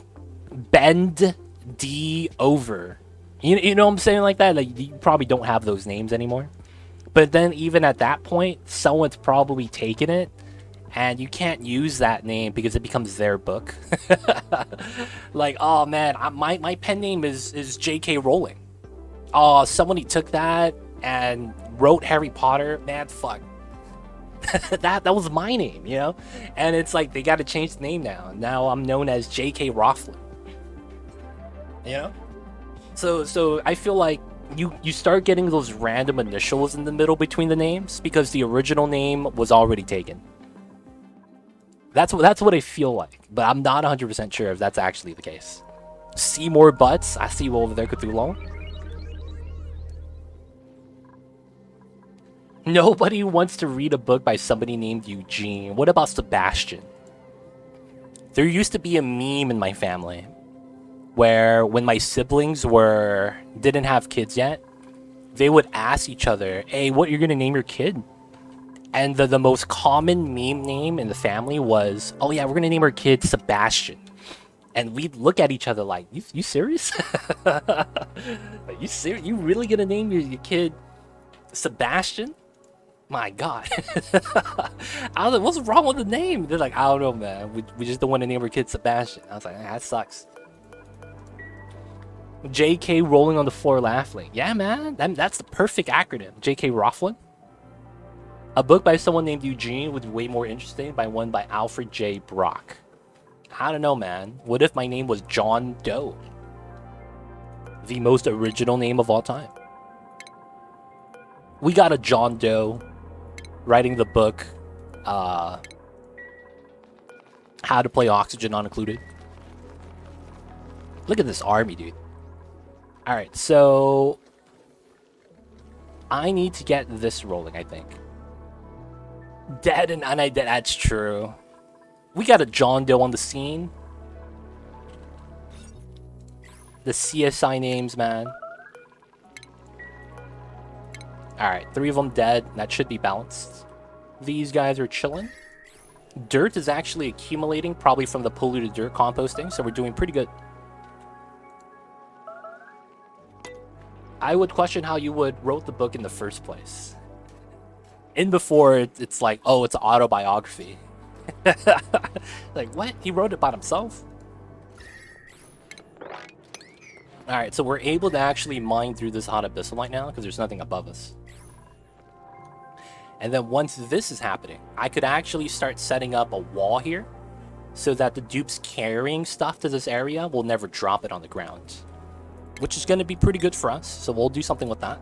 Bend D Over. You know what I'm saying, like that? Like you probably don't have those names anymore. But then even at that point, someone's probably taken it, and you can't use that name because it becomes their book. Like, oh man, my pen name is J.K. Rowling. Oh, somebody took that and wrote Harry Potter. Man, fuck. that was my name, you know? And it's like, they got to change the name now. Now I'm known as J.K. Rothland. You know? So I feel like you start getting those random initials in the middle between the names because the original name was already taken. That's what I feel like, but I'm not 100% sure if that's actually the case. See more butts? I see you over there, Cthulhu. Nobody wants to read a book by somebody named Eugene. What about Sebastian? There used to be a meme in my family where when my siblings didn't have kids yet, they would ask each other, hey, what you're gonna name your kid? And the most common meme name in the family was, oh yeah, we're gonna name our kid Sebastian. And we'd look at each other like, you serious? You serious? You really gonna name your kid Sebastian? My God. I was like, what's wrong with the name? They're like, I don't know, man. We just don't want to name our kid Sebastian. I was like, that sucks. JK rolling on the floor laughing. Yeah, man. That's the perfect acronym. JK Roughlin. A book by someone named Eugene would be way more interesting by one by Alfred J. Brock. I don't know, man. What if my name was John Doe? The most original name of all time. We got a John Doe writing the book, How to Play Oxygen Not Included. Look at this army, dude. Alright, so I need to get this rolling, I think. Dead and undead, that's true. We got a John Doe on the scene. The CSI names, man. Alright, 3 of them dead. That should be balanced. These guys are chilling. Dirt is actually accumulating, probably from the polluted dirt composting, so we're doing pretty good. I would question how you would wrote the book in the first place. In before, it's like, oh, it's an autobiography. Like, what? He wrote it by himself? Alright, so we're able to actually mine through this hot abyssal right now, because there's nothing above us. And then once this is happening, I could actually start setting up a wall here, so that the dupes carrying stuff to this area will never drop it on the ground. Which is going to be pretty good for us, so we'll do something with that.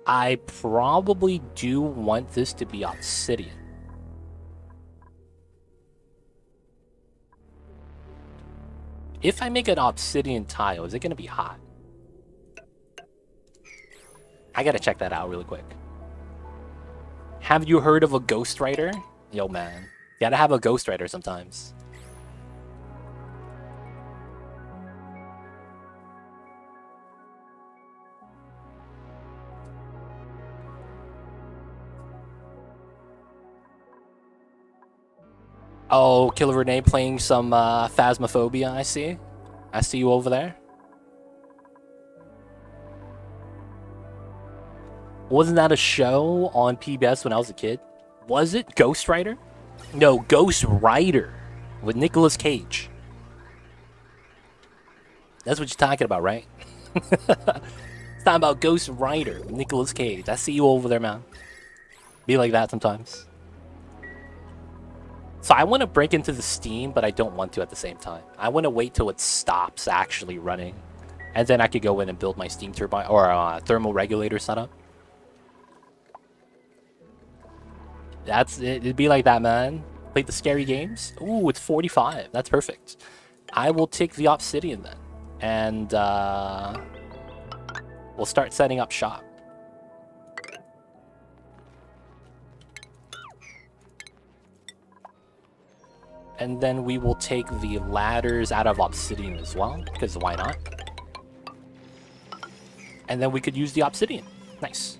I probably do want this to be obsidian. If I make an obsidian tile, is it going to be hot? I gotta check that out really quick. Have you heard of a ghostwriter? Yo, man. You gotta have a ghostwriter sometimes. Oh, Killer Renee playing some Phasmophobia, I see. I see you over there. Wasn't that a show on PBS when I was a kid? Was it Ghostwriter? No, Ghost Rider with Nicolas Cage. That's what you're talking about, right? It's talking about Ghost Rider with Nicolas Cage. I see you over there, man. Be like that sometimes. So I want to break into the steam, but I don't want to at the same time. I want to wait till it stops actually running. And then I could go in and build my steam turbine or thermal regulator setup. That's it. It'd be like that, man. Play the scary games. Ooh, it's 45. That's perfect. I will take the obsidian then. And we'll start setting up shop. And then we will take the ladders out of obsidian as well, because why not? And then we could use the obsidian. Nice.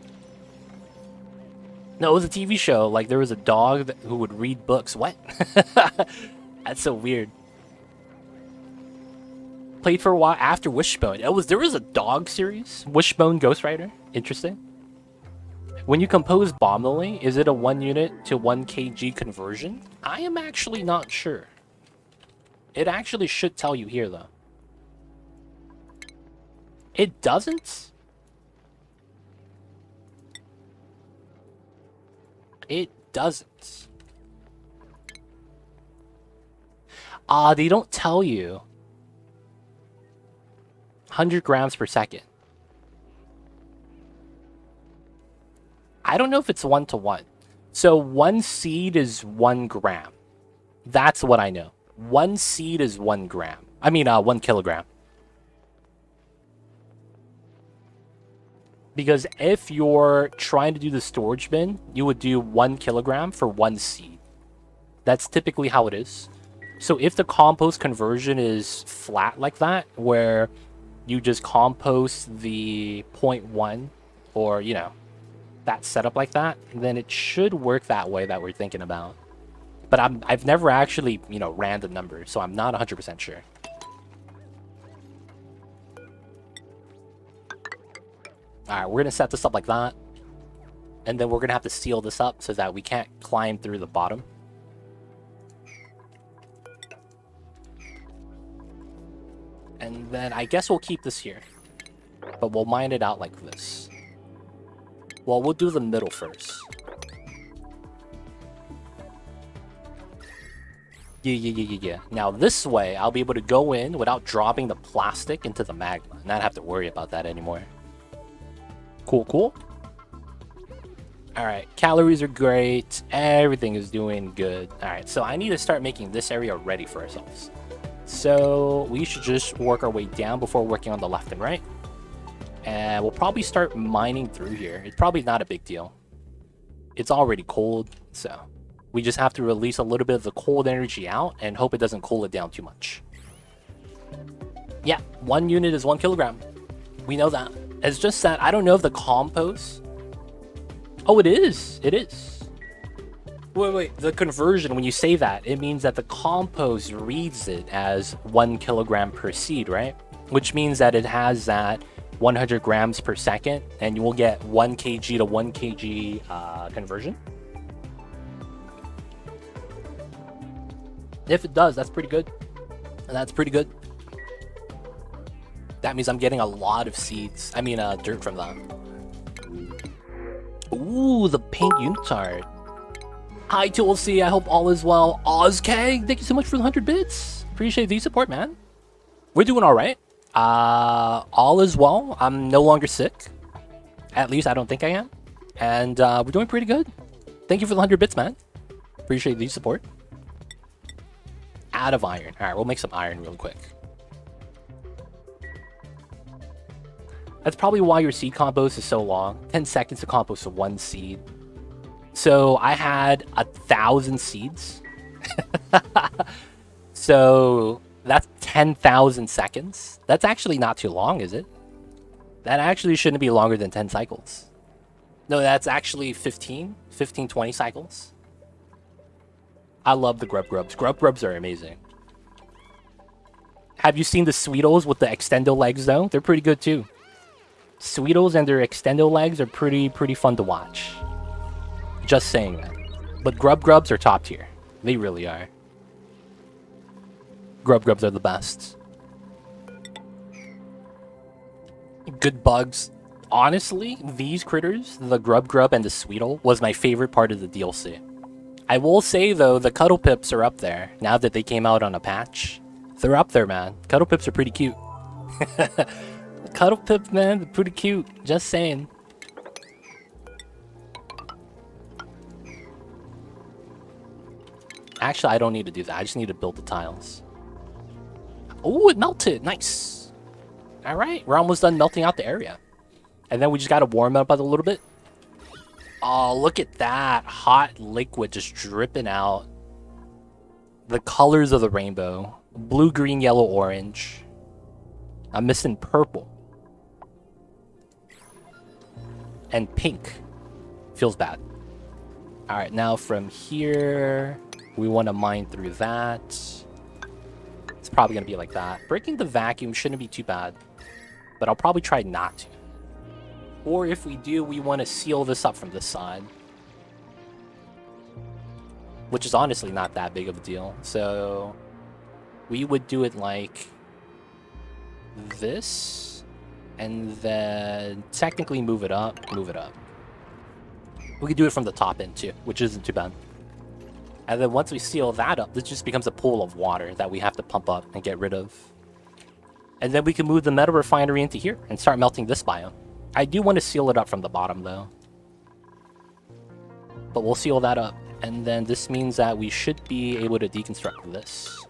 No, it was a TV show. Like, there was a dog who would read books. What? That's so weird. Played for a while after Wishbone. There was a dog series, Wishbone Ghostwriter. Interesting. When you compose bombally, is it a 1 unit to 1 kg conversion? I am actually not sure. It actually should tell you here, though. It doesn't? It doesn't. They don't tell you. 100 grams per second. I don't know if it's 1 to 1. So 1 seed is 1 gram. That's what I know. 1 seed is 1 gram. I mean, 1 kilogram. Because if you're trying to do the storage bin, you would do 1 kilogram for 1 seed. That's typically how it is. So if the compost conversion is flat like that, where you just compost the 0.1 or, you know, that setup like that, then it should work that way that we're thinking about. But I've never actually, you know, ran the numbers, so I'm not 100% sure. Alright, we're gonna set this up like that. And then we're gonna have to seal this up so that we can't climb through the bottom. And then I guess we'll keep this here. But we'll mine it out like this. Well, we'll do the middle first. Yeah. Now this way, I'll be able to go in without dropping the plastic into the magma. And not have to worry about that anymore. Cool. Alright, calories are great. Everything is doing good. Alright, so I need to start making this area ready for ourselves. So we should just work our way down before working on the left and right. And we'll probably start mining through here. It's probably not a big deal. It's already cold, so we just have to release a little bit of the cold energy out and hope it doesn't cool it down too much. Yeah, 1 unit is 1 kilogram. We know that. It's just that I don't know if the compost... Oh, it is. It is. Wait. The conversion, when you say that, it means that the compost reads it as 1 kilogram per seed, right? Which means that it has that 100 grams per second, and you will get 1 kg to 1 kg conversion. If it does, that's pretty good. That's pretty good. That means I'm getting a lot of seeds. I mean, dirt from that. Ooh, the pink unitard. Hi, Tulsi. I hope all is well. OzK, thank you so much for the 100 bits. Appreciate the support, man. We're doing all right. All is well. I'm no longer sick. At least I don't think I am. And we're doing pretty good. Thank you for the 100 bits, man. Appreciate the support. Out of iron. All right, we'll make some iron real quick. That's probably why your seed compost is so long. 10 seconds to compost 1 seed. So I had 1,000 seeds. So that's 10,000 seconds. That's actually not too long, is it? That actually shouldn't be longer than 10 cycles. No, that's actually 15, 20 cycles. I love the grubs. Grubs are amazing. Have you seen the Sweetles with the extendo legs though? They're pretty good too. Sweetles and their extendo legs are pretty fun to watch. Just saying that. But grubs are top tier. They really are. Grubs are the best. Good bugs. Honestly, these critters, the grub and the Sweetle, was my favorite part of the DLC. I will say though, the Cuddle Pips are up there now that they came out on a patch. They're up there, man. Cuddle Pips are pretty cute. Cuddle Pips, man, they're pretty cute. Just saying. Actually, I don't need to do that. I just need to build the tiles. Oh, it melted. Nice. All right, we're almost done melting out the area. And then we just got to warm it up a little bit. Oh, look at that. Hot liquid just dripping out. The colors of the rainbow. Blue, green, yellow, orange. I'm missing purple. And pink. Feels bad. Alright, now from here, we want to mine through that. It's probably going to be like that. Breaking the vacuum shouldn't be too bad. But I'll probably try not to. Or if we do, we want to seal this up from this side. Which is honestly not that big of a deal. So we would do it like this. And then technically move it up. We could do it from the top end too, which isn't too bad. And then once we seal that up, this just becomes a pool of water that we have to pump up and get rid of. And then we can move the metal refinery into here and start melting this biome. I do want to seal it up from the bottom though. But we'll seal that up. And then this means that we should be able to deconstruct this.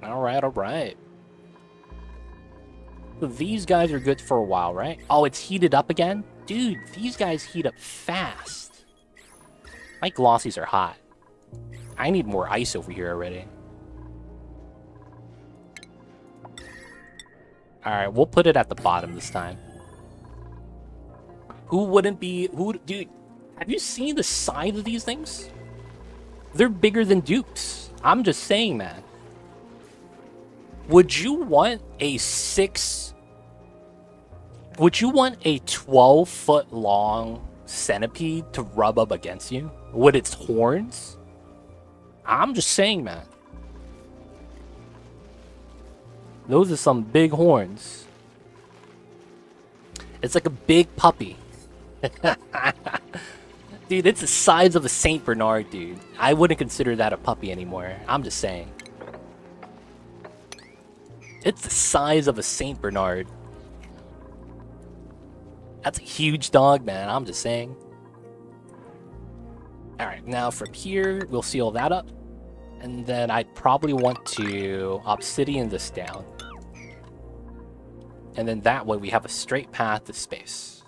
Alright. So these guys are good for a while, right? Oh, it's heated up again? Dude, these guys heat up fast. My glossies are hot. I need more ice over here already. Alright, we'll put it at the bottom this time. Who wouldn't be... Dude, have you seen the size of these things? They're bigger than Dukes. I'm just saying, man. Would you want a 12-foot long centipede to rub up against you with its horns? I'm just saying, man. Those are some big horns. It's like a big puppy. Dude, it's the size of a Saint Bernard, dude. I wouldn't consider that a puppy anymore. I'm just saying. It's the size of a Saint Bernard. That's a huge dog, man. I'm just saying. Alright, now from here, we'll seal that up. And then I'd probably want to obsidian this down. And then that way we have a straight path to space.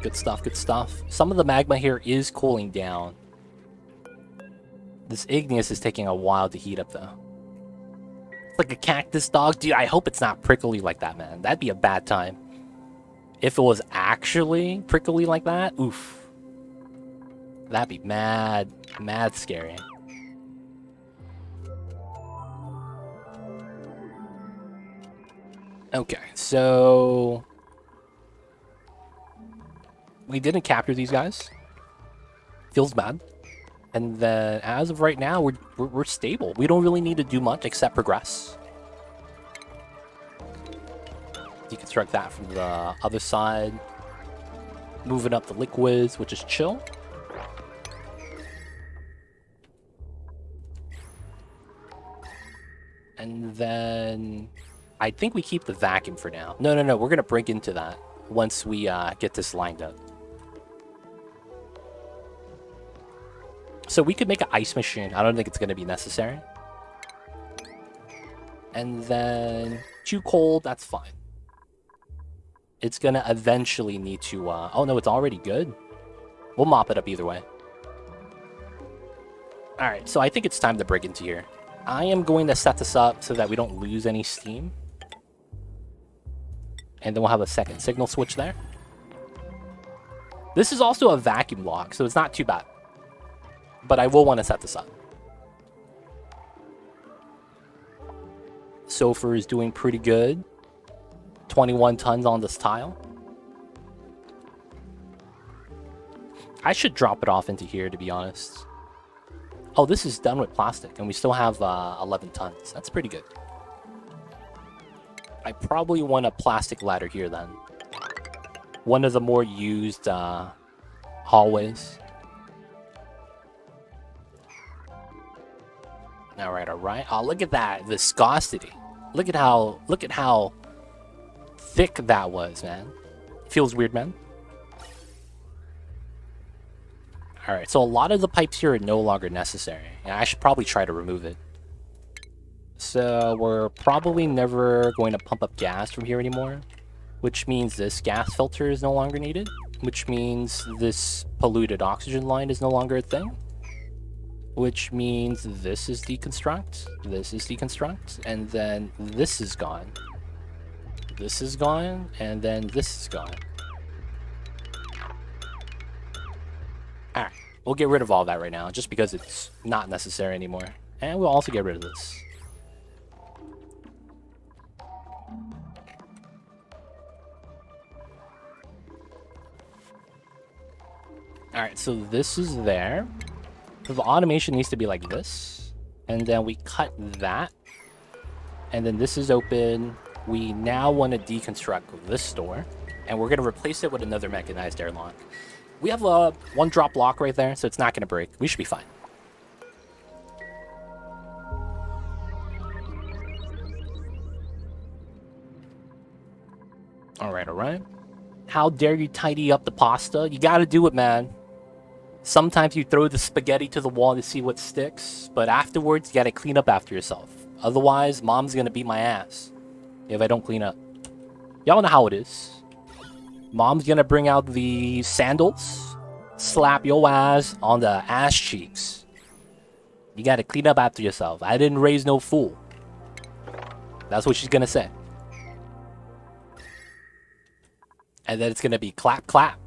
Good stuff, good stuff. Some of the magma here is cooling down. This igneous is taking a while to heat up, though. It's like a cactus dog. Dude, I hope it's not prickly like that, man. That'd be a bad time. If it was actually prickly like that, oof. That'd be mad scary. Okay, so... we didn't capture these guys. Feels bad. And then, as of right now, we're stable. We don't really need to do much except progress. Deconstruct that from the other side. Moving up the liquids, which is chill. And then... I think we keep the vacuum for now. No, we're going to break into that once we get this lined up. So we could make an ice machine. I don't think it's going to be necessary. And then too cold, that's fine. It's going to eventually need to... oh no, it's already good. We'll mop it up either way. Alright, so I think it's time to break into here. I am going to set this up so that we don't lose any steam. And then we'll have a second signal switch there. This is also a vacuum lock, so it's not too bad. But I will want to set this up. Sofer is doing pretty good. 21 tons on this tile. I should drop it off into here, to be honest. Oh, this is done with plastic, and we still have 11 tons. That's pretty good. I probably want a plastic ladder here, then. One of the more used hallways. Alright. Oh, look at that viscosity. Look at how thick that was, man. Feels weird, man. Alright, so a lot of the pipes here are no longer necessary. Yeah, I should probably try to remove it. So we're probably never going to pump up gas from here anymore, which means this gas filter is no longer needed, which means this polluted oxygen line is no longer a thing. Which means this is deconstruct, and then this is gone. This is gone, and then this is gone. Alright, we'll get rid of all that right now, just because it's not necessary anymore. And we'll also get rid of this. Alright, so this is there. So the automation needs to be like this. And then we cut that. And then this is open. We now want to deconstruct this door. And we're going to replace it with another mechanized airlock. We have a one-drop lock right there, so it's not going to break. We should be fine. Alright. How dare you tidy up the pasta? You gotta do it, man. Sometimes you throw the spaghetti to the wall to see what sticks, but afterwards you gotta clean up after yourself. Otherwise, mom's gonna beat my ass if I don't clean up. Y'all know how it is. Mom's gonna bring out the sandals, slap your ass on the ass cheeks. You gotta clean up after yourself. I didn't raise no fool. That's what she's gonna say. And then it's gonna be clap, clap.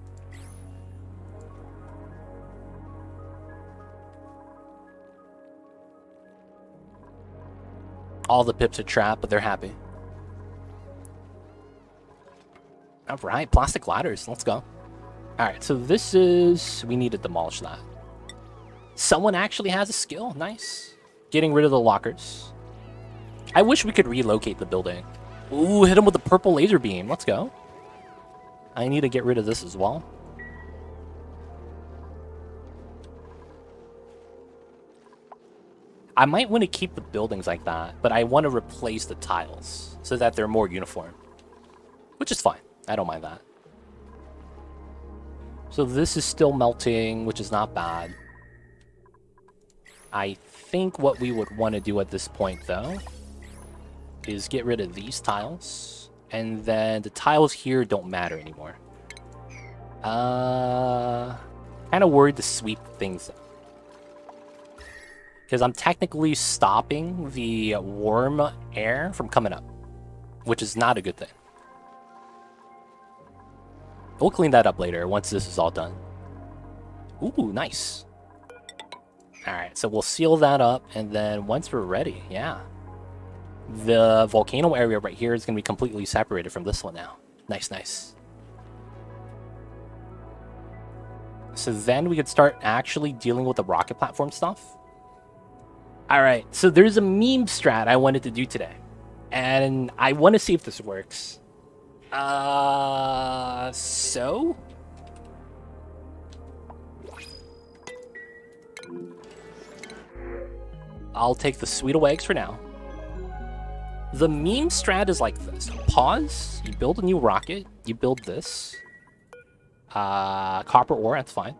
All the pips are trapped, but they're happy. All right, plastic ladders. Let's go. All right, so this is... We need to demolish that. Someone actually has a skill. Nice. Getting rid of the lockers. I wish we could relocate the building. Ooh, hit him with the purple laser beam. Let's go. I need to get rid of this as well. I might want to keep the buildings like that, but I want to replace the tiles so that they're more uniform. Which is fine. I don't mind that. So this is still melting, which is not bad. I think what we would want to do at this point, though, is get rid of these tiles. And then the tiles here don't matter anymore. Kind of worried to sweep things up. Because I'm technically stopping the warm air from coming up, which is not a good thing. We'll clean that up later once this is all done. Ooh, nice. Alright, so we'll seal that up, and then once we're ready, yeah. The volcano area right here is going to be completely separated from this one now. Nice, nice. So then we could start actually dealing with the rocket platform stuff. Alright, so there's a meme strat I wanted to do today. And I want to see if this works. So? I'll take the Sweeto eggs for now. The meme strat is like this. Pause, you build a new rocket, you build this. Copper ore, that's fine.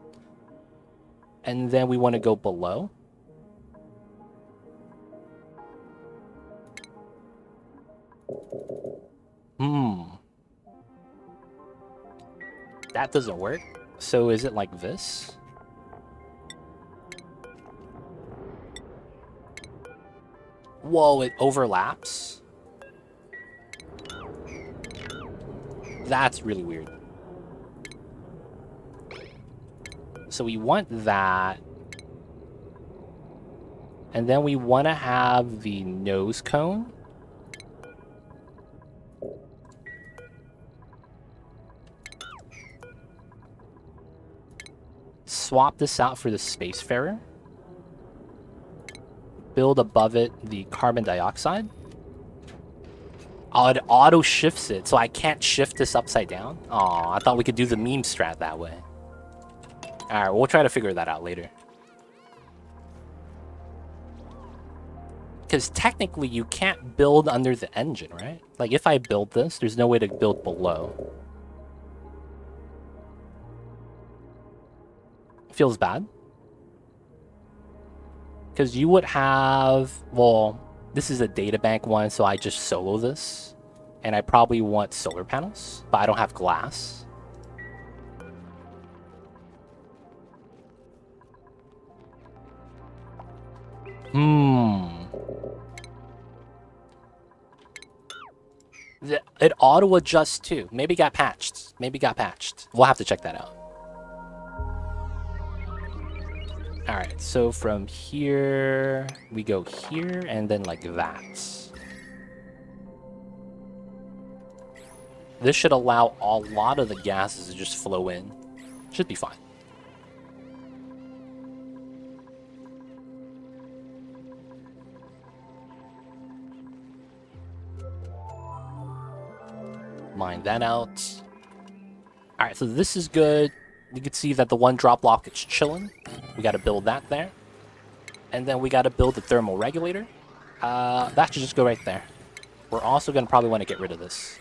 And then we want to go below. That doesn't work. So is it like this? Whoa, it overlaps. That's really weird. So we want that. And then we want to have the nose cone. Swap this out for the Spacefarer. Build above it the carbon dioxide. Oh, it auto shifts it, so I can't shift this upside down. Oh, I thought we could do the meme strat that way. Alright, we'll try to figure that out later. Because technically you can't build under the engine, right? Like if I build this, there's no way to build below. Feels bad. Because you would have... Well, this is a data bank one, so I just solo this. And I probably want solar panels, but I don't have glass. It auto-adjusts too. Maybe got patched. Maybe got patched. We'll have to check that out. Alright, so from here, we go here, and then like that. This should allow a lot of the gases to just flow in. Should be fine. Mine that out. Alright, so this is good. You can see that the one drop block is chilling. We got to build that there. And then we got to build the thermal regulator. That should just go right there. We're also going to probably want to get rid of this.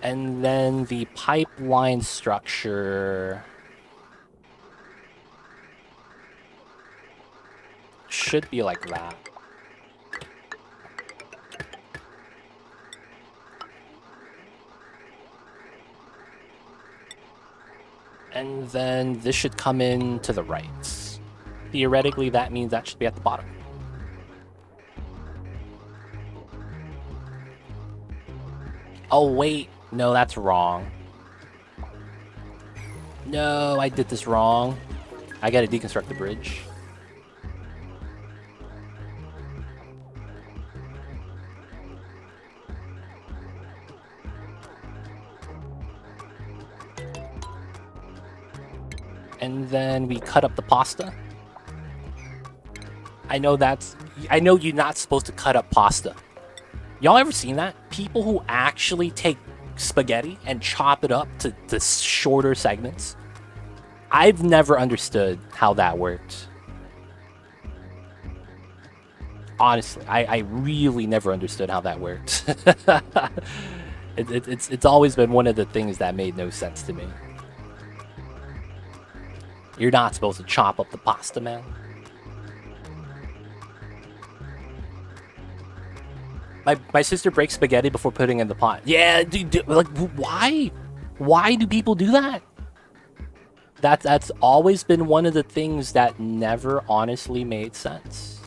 And then the pipeline structure should be like that. And then this should come in to the right. Theoretically, that means that should be at the bottom. Oh, wait. No, that's wrong. No, I did this wrong. I gotta deconstruct the bridge. And then we cut up the pasta. I know you're not supposed to cut up pasta. Y'all ever seen that? People who actually take spaghetti and chop it up to shorter segments. I've never understood how that works. Honestly, I really never understood how that works. It's always been one of the things that made no sense to me. You're not supposed to chop up the pasta, man. My sister breaks spaghetti before putting it in the pot. Yeah, dude, like, why? Why do people do that? That's always been one of the things that never honestly made sense.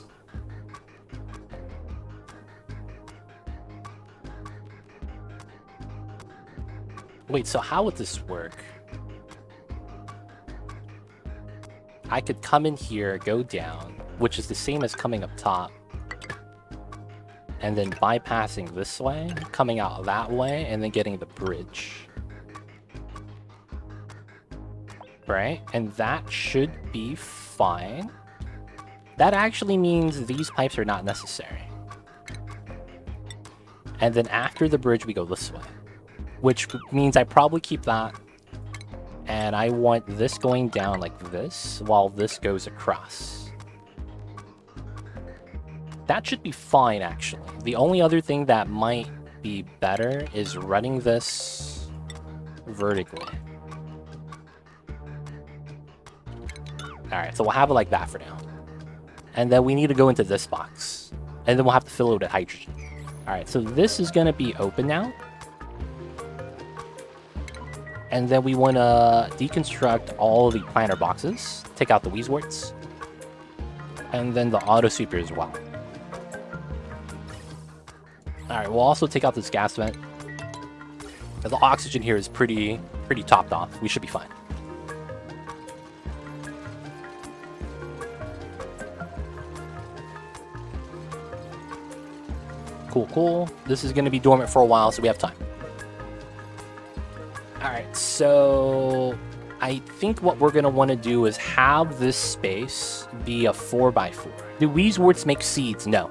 Wait, so how would this work? I could come in here, go down, which is the same as coming up top. And then bypassing this way, coming out that way, and then getting the bridge. Right? And that should be fine. That actually means these pipes are not necessary. And then after the bridge, we go this way. Which means I probably keep that. And I want this going down like this, while this goes across. That should be fine, actually. The only other thing that might be better is running this vertically. Alright, so we'll have it like that for now. And then we need to go into this box. And then we'll have to fill it with hydrogen. Alright, so this is going to be open now. And then we want to deconstruct all the planter boxes. Take out the Weezworts. And then the auto sweeper as well. Alright, we'll also take out this gas vent. The oxygen here is pretty topped off. We should be fine. Cool. This is going to be dormant for a while, so we have time. Alright, so I think what we're going to want to do is have this space be a 4x4. Do Weezworts make seeds? No.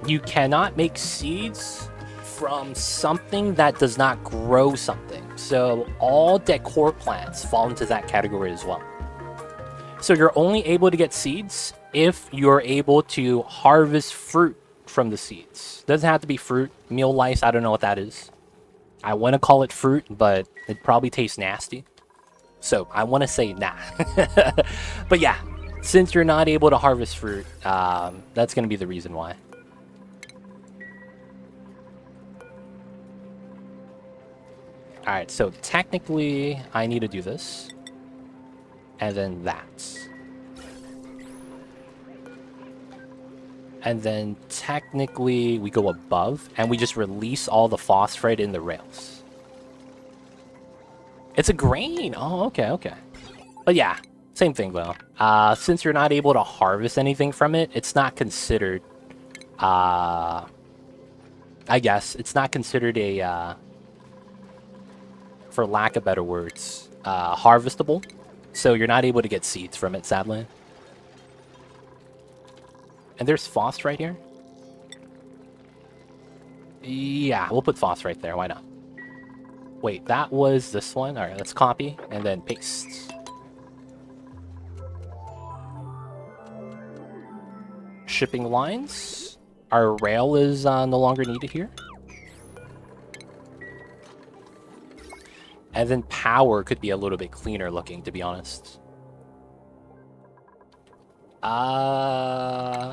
You cannot make seeds from something that does not grow something. So all decor plants fall into that category as well. So you're only able to get seeds if you're able to harvest fruit from the seeds. Doesn't have to be fruit. Meal lice, I don't know what that is. I want to call it fruit, but it probably tastes nasty. So I want to say nah. But yeah, since you're not able to harvest fruit, that's going to be the reason why. Alright, so technically I need to do this. And then that. And then technically we go above and we just release all the phosphate in the rails. It's a grain. Oh, okay. But yeah, same thing though. Since you're not able to harvest anything from it, it's not considered, I guess, it's not considered a, for lack of better words, harvestable. So you're not able to get seeds from it, sadly. And there's phos right here. Yeah, we'll put phos right there. Why not? Wait, that was this one. All right, let's copy and then paste. Shipping lines. Our rail is no longer needed here. And then power could be a little bit cleaner looking, to be honest.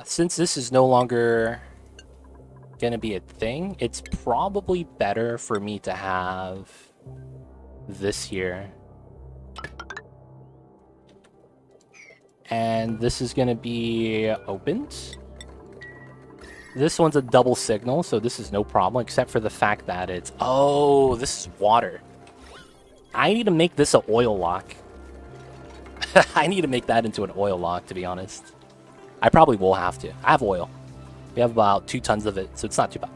Since this is no longer gonna be a thing, it's probably better for me to have this here. And this is going to be opened. This one's a double signal, so this is no problem, except for the fact that it's... Oh, this is water. I need to make this an oil lock. I need to make that into an oil lock, to be honest. I probably will have to. I have oil. We have about 2 tons of it, so it's not too bad.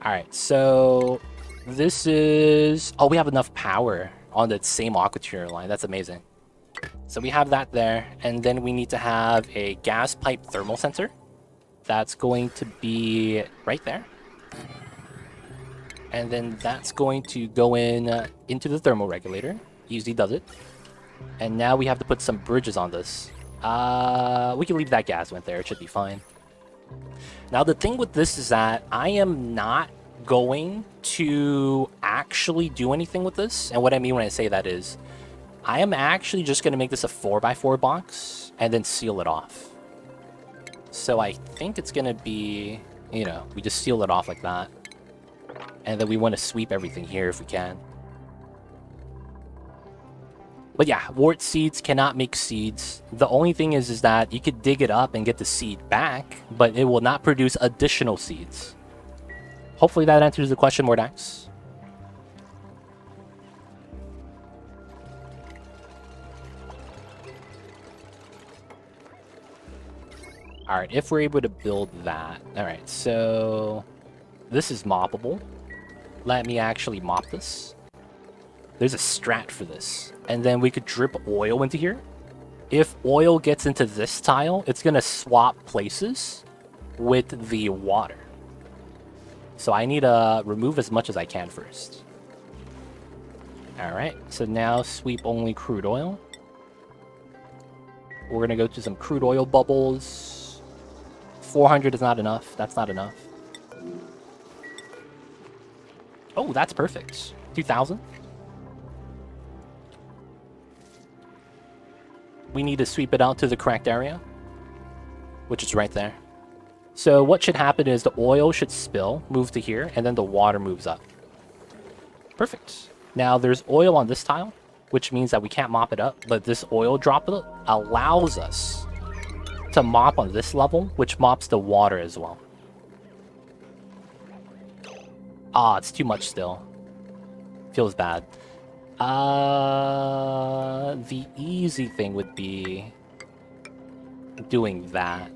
Alright, so... This is... Oh, we have enough power on the same aquature line. That's amazing. So we have that there, and then we need to have a gas pipe thermal sensor. That's going to be right there. And then that's going to go into the thermal regulator. Easy does it. And now we have to put some bridges on this. We can leave that gas vent there. It should be fine. Now the thing with this is that I am not going to actually do anything with this. And what I mean when I say that is, I am actually just going to make this a 4x4 box and then seal it off. So I think it's going to be, you know, we just seal it off like that. And then we want to sweep everything here if we can. But yeah, wart seeds cannot make seeds. The only thing is that you could dig it up and get the seed back, but it will not produce additional seeds. Hopefully that answers the question, Mordax. Alright, if we're able to build that. Alright, so this is moppable. Let me actually mop this. There's a strat for this. And then we could drip oil into here. If oil gets into this tile, it's going to swap places with the water. So I need to remove as much as I can first. Alright, so now sweep only crude oil. We're going to go to some crude oil bubbles. 400 is not enough. That's not enough. Oh, that's perfect. 2,000. We need to sweep it out to the correct area, which is right there. So what should happen is the oil should spill, move to here, and then the water moves up. Perfect. Now there's oil on this tile, which means that we can't mop it up, but this oil droplet allows us to mop on this level, which mops the water as well. Ah, it's too much still. Feels bad. The easy thing would be doing that.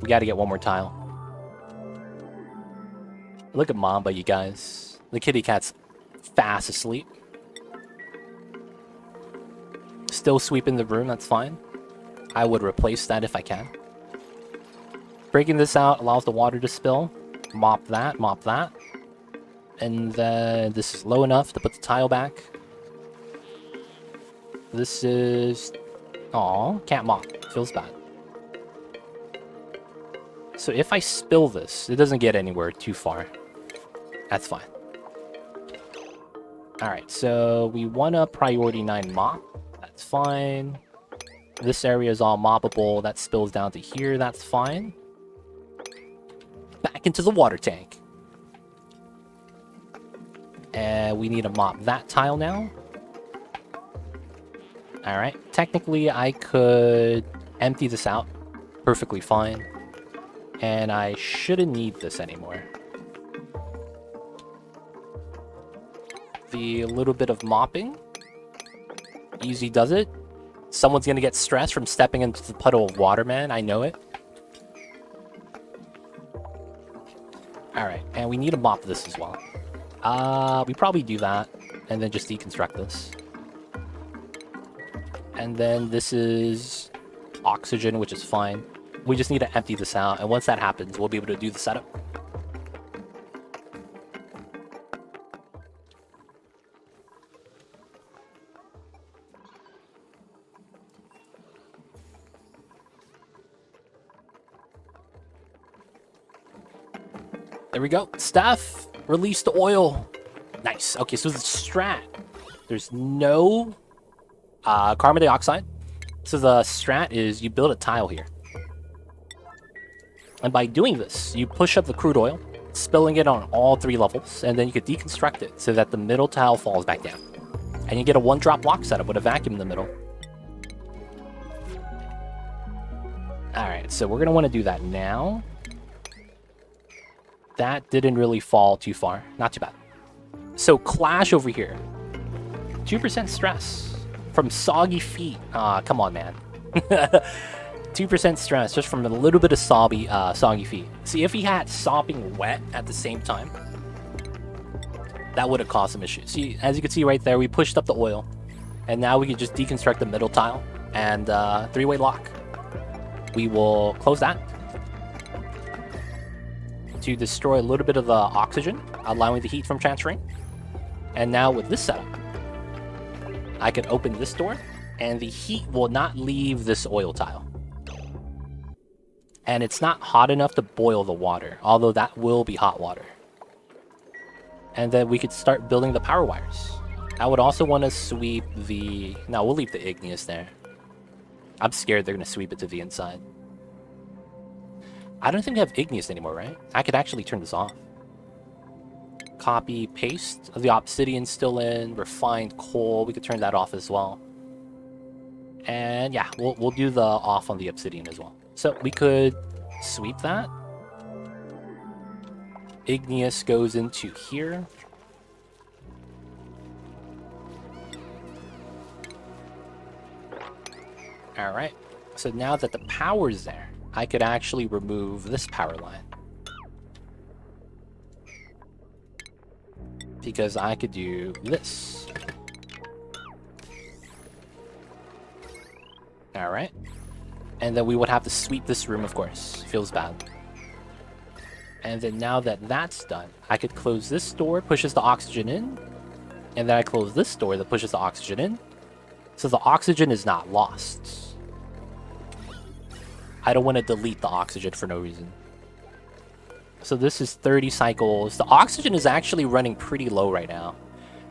We gotta get one more tile. Look at Mamba, you guys. The kitty cat's fast asleep. Still sweeping the room, that's fine. I would replace that if I can. Breaking this out allows the water to spill. Mop that, mop that. And then this is low enough to put the tile back. This is... Aw, can't mop. Feels bad. So if I spill this, it doesn't get anywhere too far. That's fine. Alright, so we want a priority 9 mop. That's fine. This area is all moppable. That spills down to here. That's fine. Back into the water tank. And we need to mop that tile now. Alright, technically I could empty this out. Perfectly fine. And I shouldn't need this anymore. The little bit of mopping. Easy does it. Someone's gonna get stressed from stepping into the puddle of water, man. I know it. Alright, and we need to mop this as well. We probably do that, and then just deconstruct this. And then this is oxygen, which is fine. We just need to empty this out, and once that happens, we'll be able to do the setup. There we go. Staff, release the oil. Nice. Okay, so the strat. There's no carbon dioxide. So the strat is you build a tile here. And by doing this, you push up the crude oil. spilling it on all 3 levels, and then you could deconstruct it so that the middle tile falls back down. And you get a 1-drop block setup with a vacuum in the middle. Alright, so we're going to want to do that now. That didn't really fall too far. Not too bad. So Clash over here. 2% stress from soggy feet. Come on, man. 2% stress just from a little bit of soggy feet. See, if he had sopping wet at the same time, that would have caused some issues. See, as you can see right there, we pushed up the oil, and now we can just deconstruct the middle tile and 3-way lock. We will close that to destroy a little bit of the oxygen, allowing the heat from transferring. And now with this setup, I can open this door, and the heat will not leave this oil tile. And it's not hot enough to boil the water, although that will be hot water. And then we could start building the power wires. I would also want to sweep the... No, we'll leave the igneous there. I'm scared they're going to sweep it to the inside. I don't think we have igneous anymore, right? I could actually turn this off. Copy, paste. The obsidian's still in. Refined coal. We could turn that off as well. And yeah, we'll do the off on the obsidian as well. So we could sweep that. Igneous goes into here. Alright, so now that the power's there, I could actually remove this power line. Because I could do this. Alright. And then we would have to sweep this room, of course. Feels bad. And then now that that's done, I could close this door, pushes the oxygen in. And then I close this door that pushes the oxygen in. So the oxygen is not lost. I don't want to delete the oxygen for no reason. So this is 30 cycles. The oxygen is actually running pretty low right now,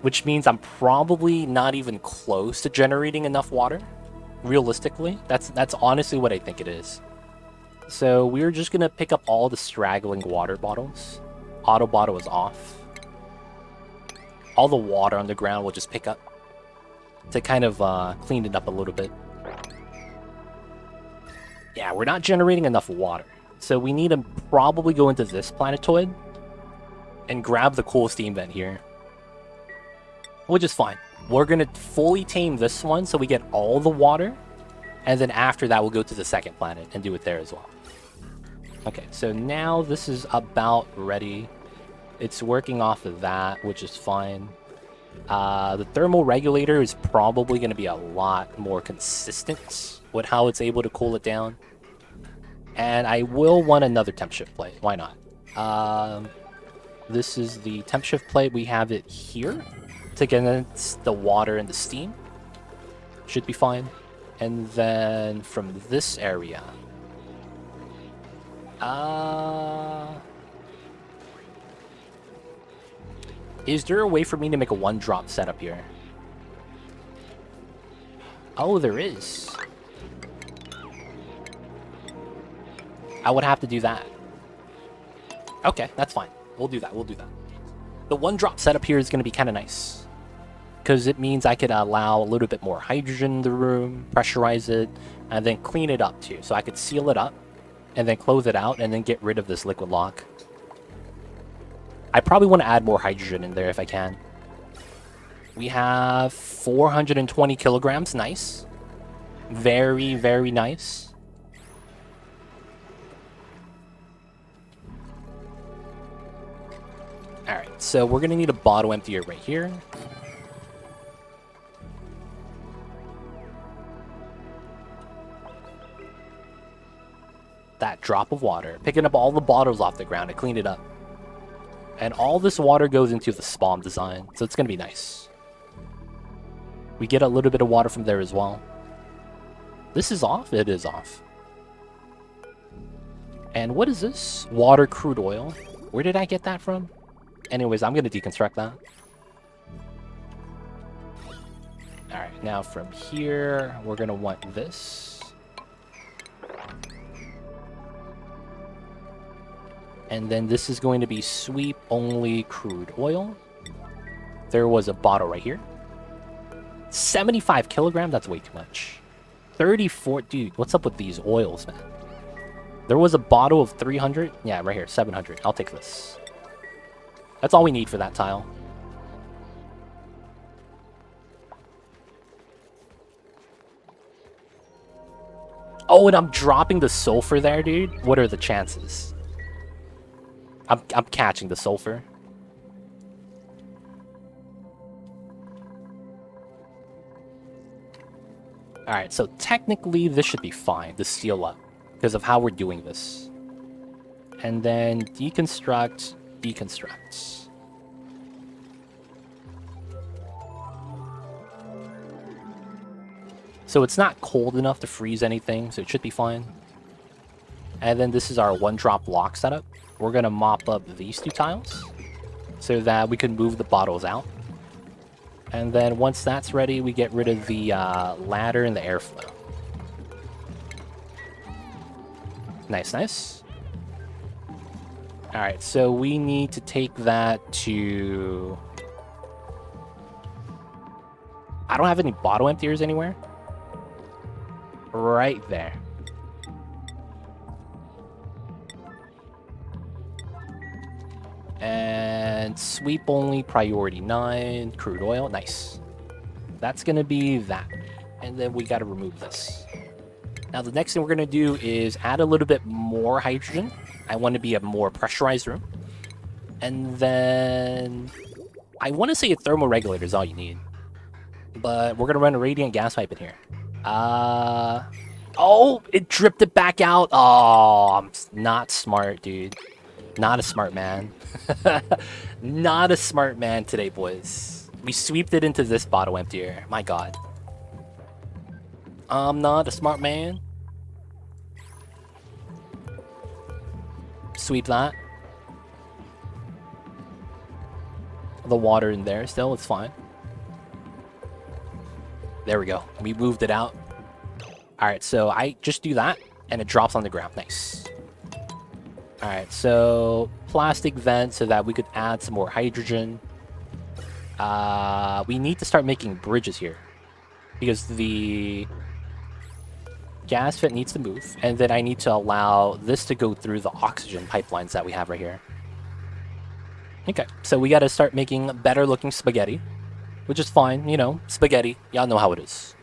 which means I'm probably not even close to generating enough water. Realistically, that's honestly what I think it is. So we're just gonna pick up all the straggling water bottles. Auto bottle is off. All the water on the ground will just pick up to kind of clean it up a little bit. Yeah, we're not generating enough water. So we need to probably go into this planetoid and grab the cool steam vent here. Which is fine. We're going to fully tame this one so we get all the water. And then after that, we'll go to the second planet and do it there as well. Okay, so now this is about ready. It's working off of that, which is fine. The thermal regulator is probably going to be a lot more consistent with how it's able to cool it down. And I will want another temp shift plate. Why not? This is the temp shift plate. We have it here to get against the water and the steam. Should be fine. And then from this area... is there a way for me to make a 1-drop setup here? Oh, there is. I would have to do that. Okay, that's fine. We'll do that. We'll do that. The 1-drop setup here is going to be kind of nice, because it means I could allow a little bit more hydrogen in the room, pressurize it, and then clean it up too. So I could seal it up, and then close it out, and then get rid of this liquid lock. I probably want to add more hydrogen in there if I can. We have 420 kilograms. Nice. Very, very nice. Alright, so we're going to need a bottle emptier right here. That drop of water. Picking up all the bottles off the ground to clean it up. And all this water goes into the spawn design, so it's going to be nice. We get a little bit of water from there as well. This is off? It is off. And what is this? Water crude oil. Where did I get that from? Anyways, I'm going to deconstruct that. Alright, now from here, we're going to want this. And then this is going to be sweep only crude oil. There was a bottle right here. 75 kilograms? That's way too much. 34... Dude, what's up with these oils, man? There was a bottle of 300. Yeah, right here, 700. I'll take this. That's all we need for that tile. Oh, and I'm dropping the sulfur there, dude. What are the chances? I'm catching the sulfur. Alright, so technically this should be fine to seal up because of how we're doing this. And then deconstruct, deconstruct. So it's not cold enough to freeze anything, so it should be fine. And then this is our one-drop lock setup. We're going to mop up these two tiles so that we can move the bottles out. And then once that's ready, we get rid of the ladder and the airflow. Nice, nice. Alright, so we need to take that to... I don't have any bottle emptiers anywhere. Right there. And sweep only, priority 9, crude oil, nice. That's gonna be that. And then we gotta remove this. Now the next thing we're gonna do is add a little bit more hydrogen. I want to be a more pressurized room. And then I want to say a thermoregulator is all you need. But we're gonna run a radiant gas pipe in here. Oh, it dripped it back out. Oh, I'm not smart, dude. Not a smart man. Not a smart man today, boys. We sweeped it into this bottle emptier. My god. I'm not a smart man. Sweep that. The water in there still, it's fine. There we go. We moved it out. Alright, so I just do that, and it drops on the ground. Nice. Alright, so plastic vent so that we could add some more hydrogen. We need to start making bridges here. Because the gas vent needs to move, and then I need to allow this to go through the oxygen pipelines that we have right here. Okay, so we gotta start making better looking spaghetti. Which is fine, you know, spaghetti. Y'all know how it is.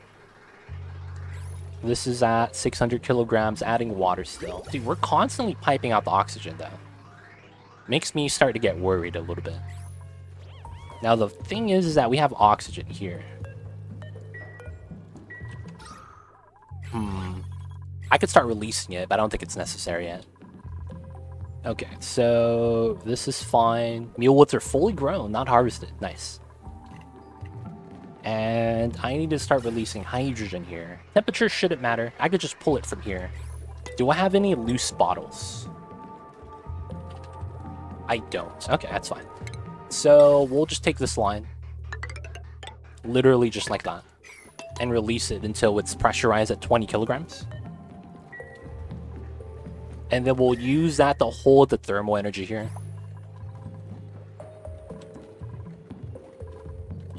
This is at 600 kilograms, adding water still. Dude, we're constantly piping out the oxygen, though. Makes me start to get worried a little bit. Now, the thing is that we have oxygen here. I could start releasing it, but I don't think it's necessary yet. Okay, so this is fine. Mealwoods are fully grown, not harvested. Nice. And I need to start releasing hydrogen here. Temperature shouldn't matter. I could just pull it from here. Do I have any loose bottles? I don't. Okay, that's fine. So we'll just take this line. Literally just like that. And release it until it's pressurized at 20 kilograms. And then we'll use that to hold the thermal energy here.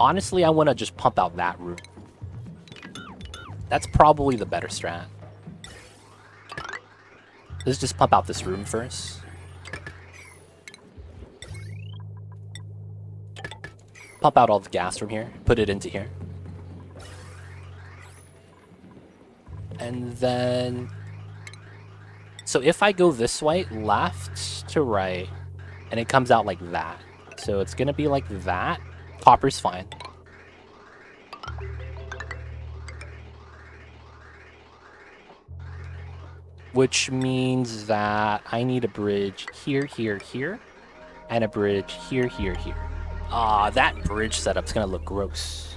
Honestly, I want to just pump out that room. That's probably the better strat. Let's just pump out this room first. Pump out all the gas from here. Put it into here. And then... So if I go this way, left to right, and it comes out like that. So it's going to be like that. Copper's fine. Which means that I need a bridge here, here, here. And a bridge here, here, here. Ah, that bridge setup's gonna look gross.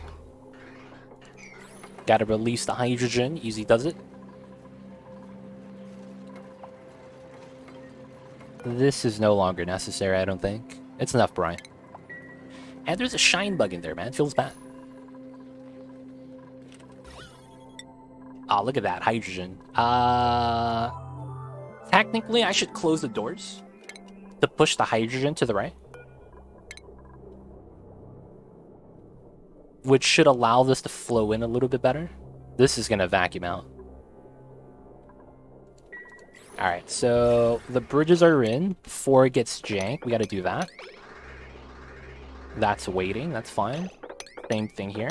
Gotta release the hydrogen. Easy does it. This is no longer necessary, I don't think. It's enough, Brian. And there's a shine bug in there, man. It feels bad. Oh, look at that. Hydrogen. Technically, I should close the doors. to push the hydrogen to the right, which should allow this to flow in a little bit better. This is going to vacuum out. Alright, so the bridges are in. Before it gets jank, we got to do that. That's waiting, that's fine. Same thing here.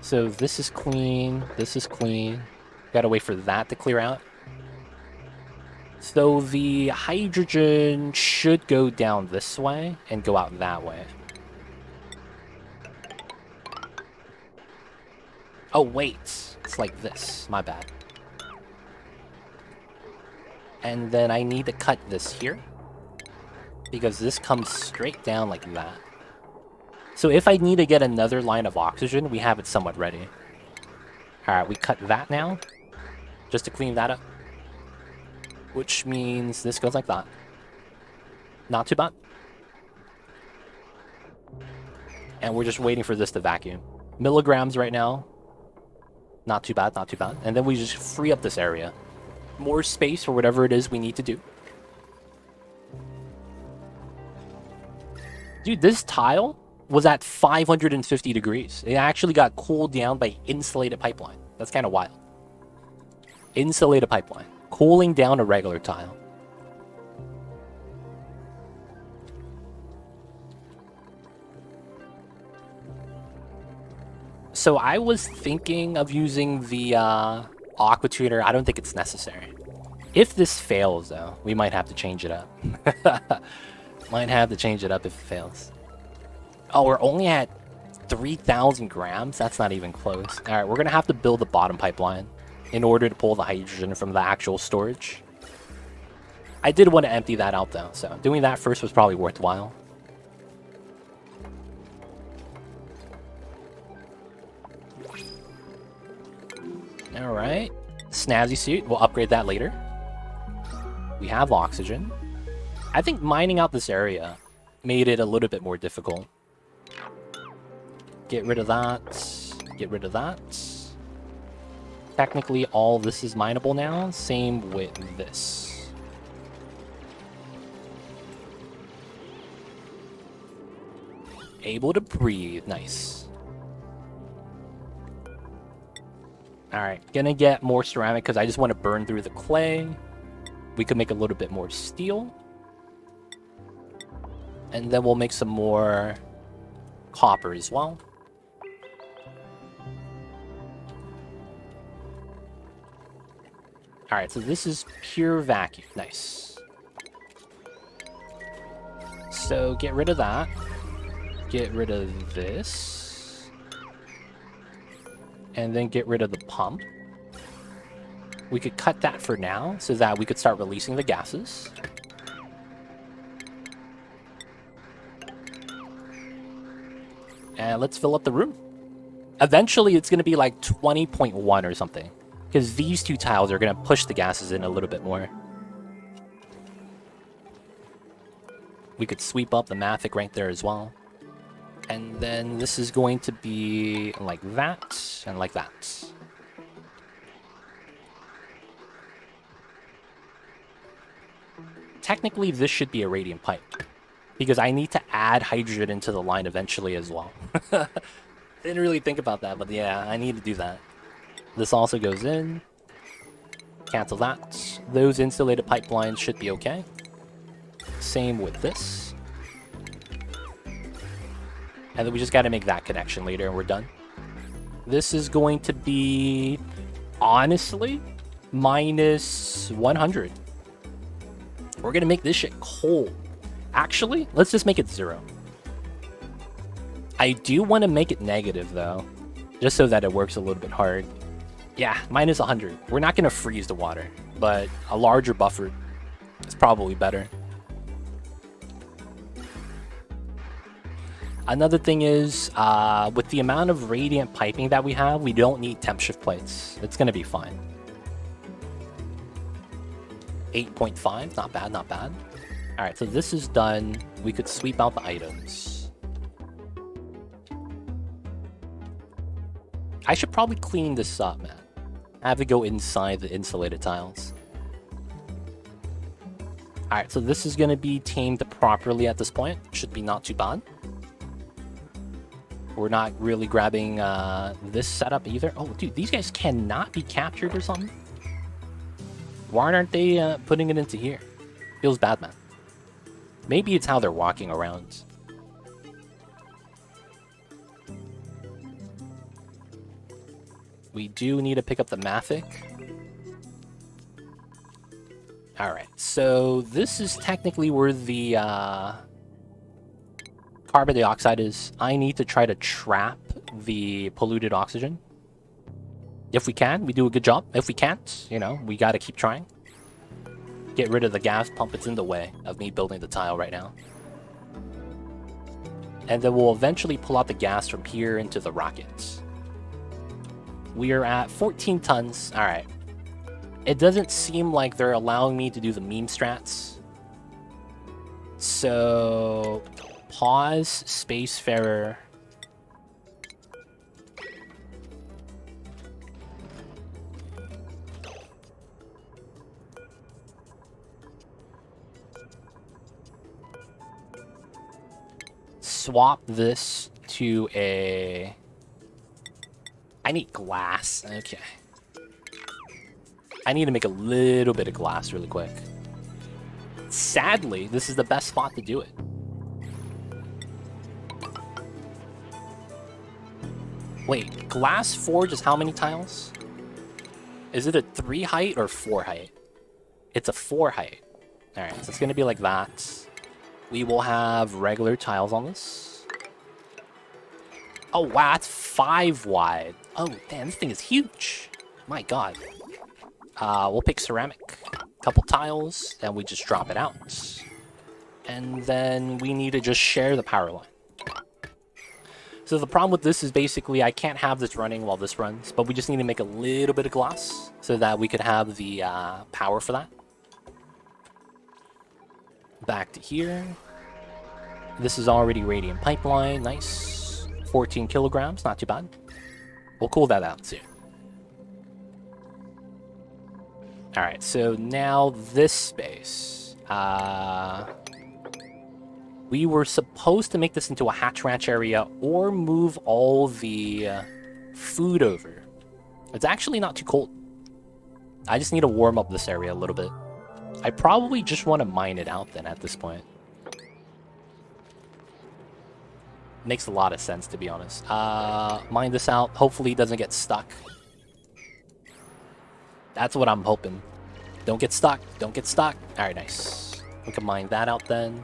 So this is clean, this is clean. Gotta wait for that to clear out. So the hydrogen should go down this way and go out that way. Oh wait, it's like this, my bad. And then I need to cut this here, because this comes straight down like that. So if I need to get another line of oxygen, we have it somewhat ready. Alright, we cut that now, just to clean that up. Which means this goes like that. Not too bad. And we're just waiting for this to vacuum. Milligrams right now. Not too bad, not too bad. And then we just free up this area. More space for whatever it is we need to do. Dude, this tile was at 550 degrees. It actually got cooled down by insulated pipeline. That's kind of wild. Insulated pipeline. Cooling down a regular tile. So I was thinking of using the aqua tuner. I don't think it's necessary. If this fails, though, we might have to change it up. Might have to change it up if it fails. Oh, we're only at 3,000 grams? That's not even close. Alright, we're going to have to build the bottom pipeline in order to pull the hydrogen from the actual storage. I did want to empty that out, though, so doing that first was probably worthwhile. Alright. Snazzy suit. We'll upgrade that later. We have oxygen. I think mining out this area made it a little bit more difficult. Get rid of that. Get rid of that. Technically, all this is mineable now. Same with this. Able to breathe. Nice. Alright, gonna get more ceramic because I just want to burn through the clay. We could make a little bit more steel. And then we'll make some more copper as well. Alright, so this is pure vacuum. Nice. So get rid of that. Get rid of this. And then get rid of the pump. We could cut that for now so that we could start releasing the gases. And let's fill up the room. Eventually, it's going to be like 20.1 or something. Because these two tiles are going to push the gases in a little bit more. We could sweep up the mafic right there as well. And then this is going to be like that and like that. Technically, this should be a radiant pipe. Because I need to add hydrogen into the line eventually as well. Didn't really think about that, but yeah, I need to do that. This also goes in. Cancel that. Those insulated pipelines should be okay. Same with this. And then we just got to make that connection later and we're done. This is going to be, honestly, minus 100. We're going to make this shit cold. Actually, let's just make it 0. I do want to make it negative, though. Just so that it works a little bit hard. Yeah, minus 100. We're not going to freeze the water. But a larger buffer is probably better. Another thing is, with the amount of radiant piping that we have, we don't need temp shift plates. It's going to be fine. 8.5, not bad, not bad. Alright, so this is done. We could sweep out the items. I should probably clean this up, man. I have to go inside the insulated tiles. Alright, so this is going to be tamed properly at this point. Should be not too bad. We're not really grabbing this setup either. Oh, dude, these guys cannot be captured or something? Why aren't they putting it into here? Feels bad, man. Maybe it's how they're walking around. We do need to pick up the Mavic. Alright, so this is technically where the carbon dioxide is. I need to try to trap the polluted oxygen. If we can, we do a good job. If we can't, you know, we gotta keep trying. Get rid of the gas pump. It's in the way of me building the tile right now. And then we'll eventually pull out the gas from here into the rockets. We are at 14 tons. Alright. It doesn't seem like they're allowing me to do the meme strats. So... pause, Spacefarer. Swap this to a... I need glass. Okay. I need to make a little bit of glass really quick. Sadly, this is the best spot to do it. Wait, glass forge is how many tiles? Is it a 3 height or 4 height? It's a 4 height. Alright, so it's going to be like that. We will have regular tiles on this. Oh, wow, that's 5 wide. Oh, damn, this thing is huge. My god. We'll pick ceramic. Couple tiles, and we just drop it out. And then we need to just share the power line. So the problem with this is basically I can't have this running while this runs, but we just need to make a little bit of glass so that we could have the power for that. Back to here. This is already radiant pipeline. Nice. 14 kilograms, not too bad. We'll cool that out soon. Alright, so now this space. We were supposed to make this into a hatch ranch area or move all the food over. It's actually not too cold. I just need to warm up this area a little bit. I probably just want to mine it out then at this point. Makes a lot of sense, to be honest. Mine this out. Hopefully it doesn't get stuck. That's what I'm hoping. Don't get stuck. Don't get stuck. Alright, nice. We can mine that out then.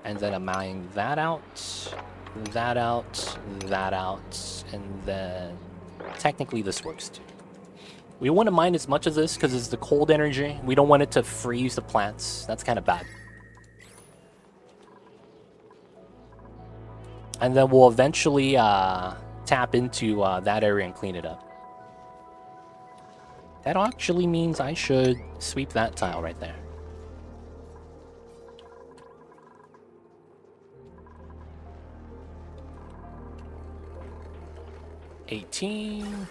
And then I mine that out, that out, that out, and then technically this works too. We want to mine as much of this because it's the cold energy. We don't want it to freeze the plants. That's kind of bad. And then we'll eventually tap into that area and clean it up. That actually means I should sweep that tile right there. $18,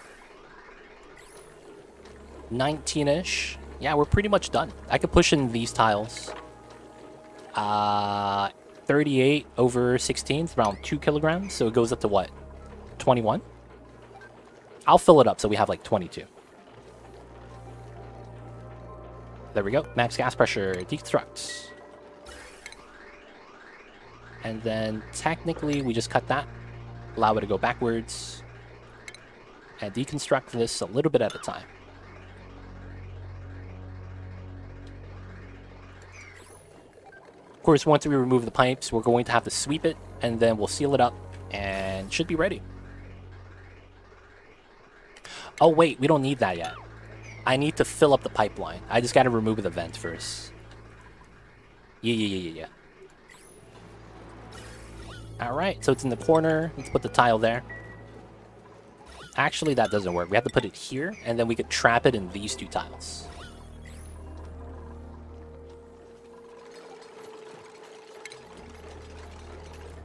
19-ish. Yeah, we're pretty much done. I could push in these tiles. 38 over 16 is around 2 kilograms, so it goes up to what? 21? I'll fill it up so we have like 22. There we go. Max gas pressure. Deconstruct. And then technically we just cut that. Allow it to go backwards. And deconstruct this a little bit at a time. Of course, once we remove the pipes, we're going to have to sweep it, and then we'll seal it up, and it should be ready. Oh wait, we don't need that yet. I need to fill up the pipeline. I just gotta remove the vent first. Yeah. Alright, so it's in the corner. Let's put the tile there. Actually, that doesn't work. We have to put it here, and then we could trap it in these 2 tiles.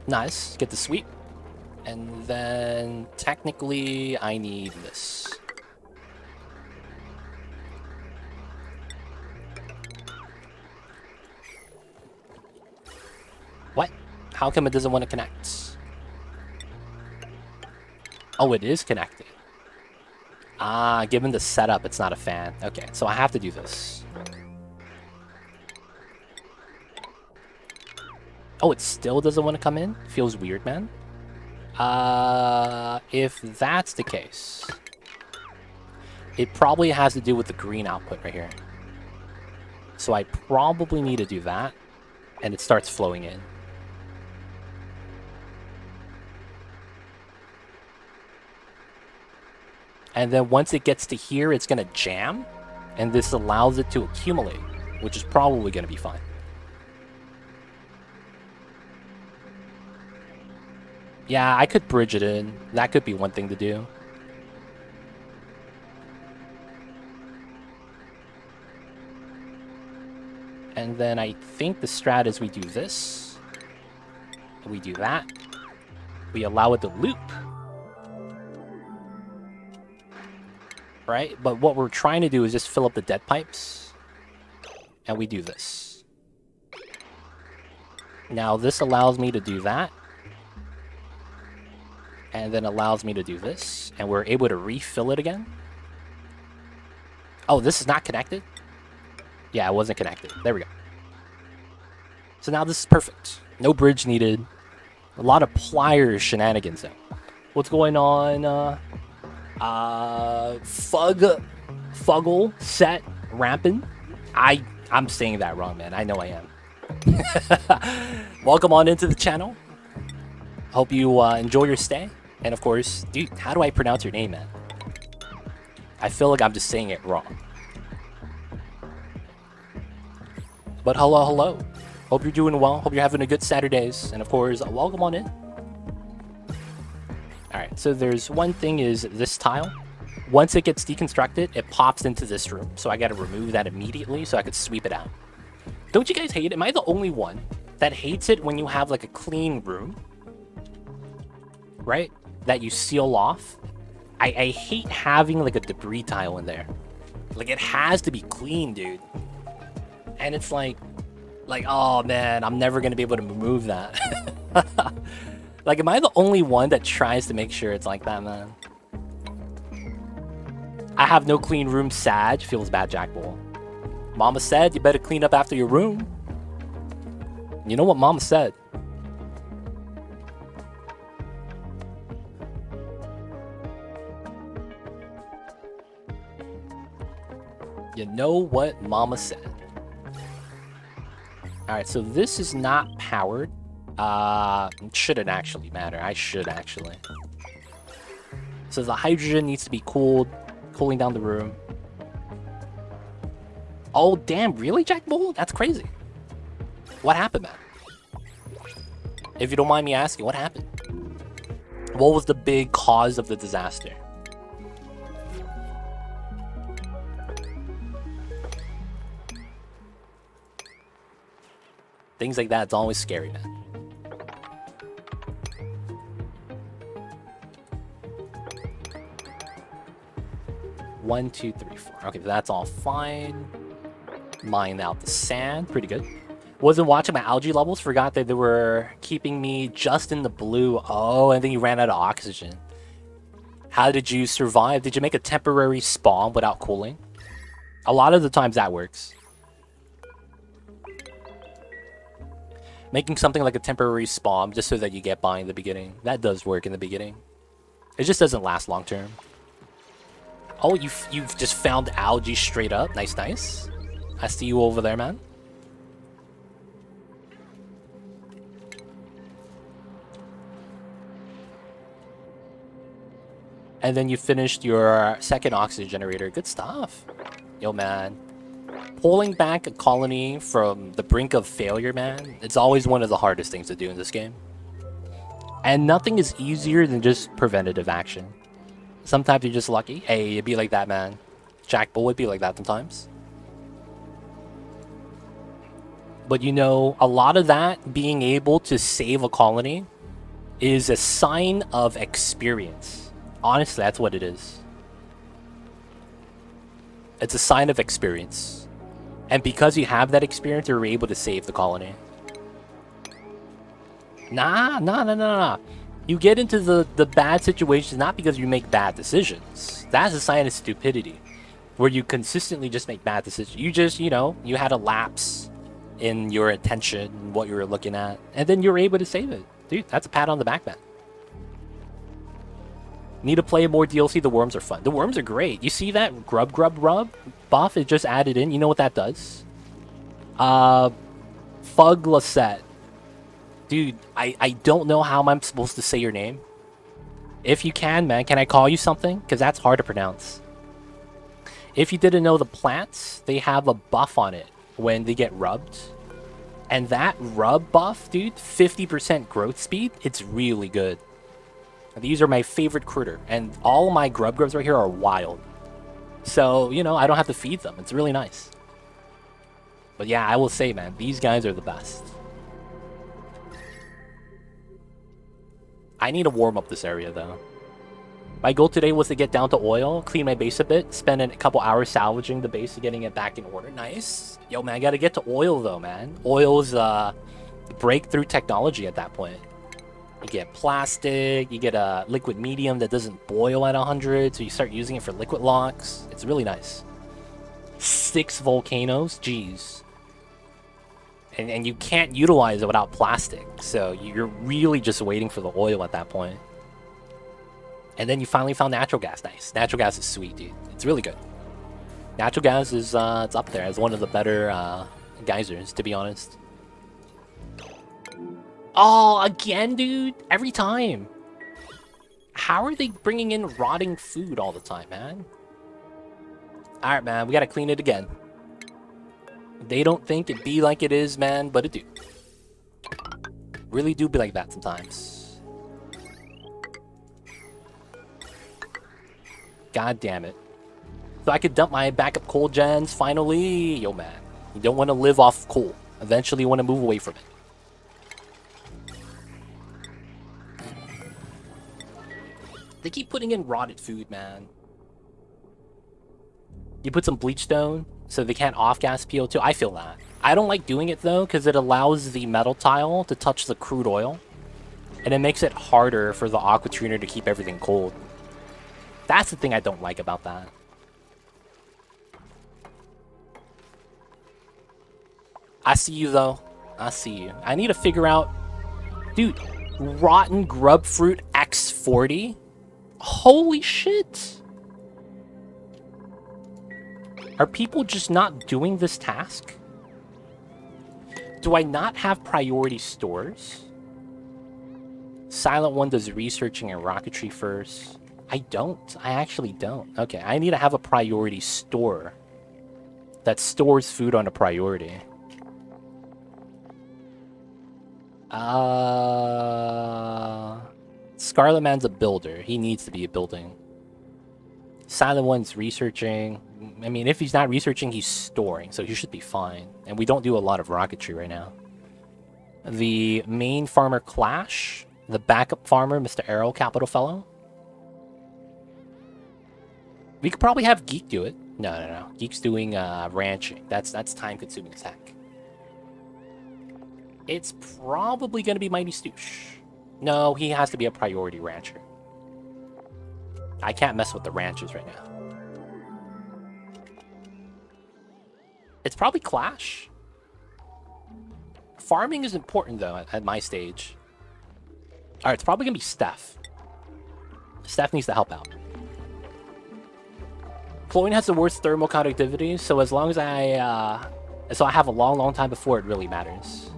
Nice. Get the sweep. And then, technically, I need this. What? How come it doesn't want to connect? Oh, it is connected. Ah, given the setup, it's not a fan. Okay, so I have to do this. Oh, it still doesn't want to come in? Feels weird, man. If that's the case, it probably has to do with the green output right here. So I probably need to do that, and it starts flowing in. And then once it gets to here, it's going to jam, and this allows it to accumulate, which is probably going to be fine. Yeah, I could bridge it in. That could be one thing to do. And then I think the strat is we do this. We do that. We allow it to loop. Right? But what we're trying to do is just fill up the dead pipes. And we do this. Now this allows me to do that. And then allows me to do this. And we're able to refill it again. Oh, this is not connected? Yeah, it wasn't connected. There we go. So now this is perfect. No bridge needed. A lot of pliers shenanigans though. What's going on? Fuggle set ramping. I'm saying that wrong, man. I know I am. Welcome on into the channel. Hope you enjoy your stay. And of course, dude, how do I pronounce your name, man? I feel like I'm just saying it wrong. But hello, hello. Hope you're doing well. Hope you're having a good Saturdays. And of course, welcome on in. Alright, so there's one thing is this tile. Once it gets deconstructed, it pops into this room. So I gotta remove that immediately so I could sweep it out. Don't you guys hate it? Am I the only one that hates it when you have like a clean room? Right? That you seal off. I hate having like a debris tile in there. Like it has to be clean, dude. And it's like, oh man, I'm never gonna be able to remove that. Like, am I the only one that tries to make sure it's like that, man? I have no clean room, Sag. Feels bad, Jack Bull. Mama said you better clean up after your room. You know what Mama said? You know what Mama said. Alright, so this is not powered. It shouldn't actually matter. I should actually. So the hydrogen needs to be cooled, cooling down the room. Oh, damn, really, Jack Bull? That's crazy. What happened, man? If you don't mind me asking, what happened? What was the big cause of the disaster? Things like that, it's always scary, man. One, two, three, four. Okay, that's all fine. Mine out the sand. Pretty good. Wasn't watching my algae levels. Forgot that they were keeping me just in the blue. Oh, and then you ran out of oxygen. How did you survive? Did you make a temporary spawn without cooling? A lot of the times that works. Making something like a temporary spawn just so that you get by in the beginning. That does work in the beginning. It just doesn't last long term. Oh, you've just found algae straight up. Nice, nice. I see you over there, man. And then you finished your second oxygen generator. Good stuff. Yo, man. Pulling back a colony from the brink of failure, man, it's always one of the hardest things to do in this game. And nothing is easier than just preventative action. Sometimes you're just lucky. Hey, it'd be like that, man. Jack Bull would be like that sometimes. But you know, a lot of that, being able to save a colony, is a sign of experience. Honestly, that's what it is. It's a sign of experience. And because you have that experience, you're able to save the colony. Nah. You get into the bad situations not because you make bad decisions. That's a sign of stupidity. Where you consistently just make bad decisions. You just, you had a lapse in your attention, what you were looking at, and then you're able to save it. Dude, that's a pat on the back, man. Need to play more DLC. The worms are fun. The worms are great. You see that grub buff is just added in. You know what that does? Fug Lasette. Dude, I don't know how I'm supposed to say your name. If you can, man, can I call you something? Because that's hard to pronounce. If you didn't know the plants, they have a buff on it when they get rubbed. And that rub buff, dude, 50% growth speed, it's really good. These are my favorite critter. And all my grubs right here are wild. So, I don't have to feed them. It's really nice. But yeah, I will say, man, these guys are the best. I need to warm up this area, though. My goal today was to get down to oil, clean my base a bit, spend a couple hours salvaging the base and getting it back in order. Nice. Yo, man, I gotta get to oil, though, man. Oil's breakthrough technology at that point. You get plastic, you get a liquid medium that doesn't boil at 100, so you start using it for liquid locks. It's really nice. 6 volcanoes, jeez. And you can't utilize it without plastic, so you're really just waiting for the oil at that point. And then you finally found natural gas. Nice. Natural gas is sweet, dude. It's really good. Natural gas is it's up there as one of the better geysers, to be honest. Oh, again, dude? Every time. How are they bringing in rotting food all the time, man? Alright, man. We gotta clean it again. They don't think it be like it is, man, but it do. Really do be like that sometimes. God damn it. So I could dump my backup coal gens, finally. Yo, man. You don't want to live off coal. Eventually you want to move away from it. They keep putting in rotted food, man. You put some bleach stone so they can't off-gas PO2. I feel that. I don't like doing it, though, because it allows the metal tile to touch the crude oil. And it makes it harder for the aqua tuner to keep everything cold. That's the thing I don't like about that. I see you, though. I see you. I need to figure out... Dude, rotten grub fruit X40? Holy shit! Are people just not doing this task? Do I not have priority stores? Silent One does researching and rocketry first. I don't. I actually don't. Okay, I need to have a priority store that stores food on a priority. Scarlet Man's a builder. He needs to be a building. Silent One's researching. I mean, if he's not researching, he's storing, so he should be fine. And we don't do a lot of rocketry right now. The main farmer Clash. The backup farmer, Mr. Arrow, Capital Fellow. We could probably have Geek do it. No. Geek's doing ranching. That's time-consuming tech. It's probably going to be Mighty Stoosh. No, he has to be a priority rancher. I can't mess with the ranchers right now. It's probably Clash. Farming is important, though, at my stage. Alright, it's probably going to be Steph. Steph needs to help out. Chlorine has the worst thermal conductivity, so as long as I have a long time before it really matters.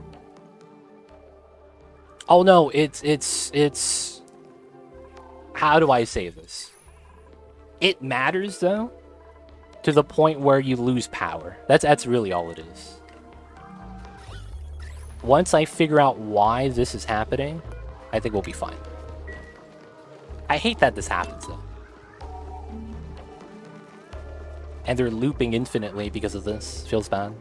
Oh no, it's... How do I say this? It matters, though, to the point where you lose power. That's really all it is. Once I figure out why this is happening, I think we'll be fine. I hate that this happens, though. And they're looping infinitely because of this. Feels bad.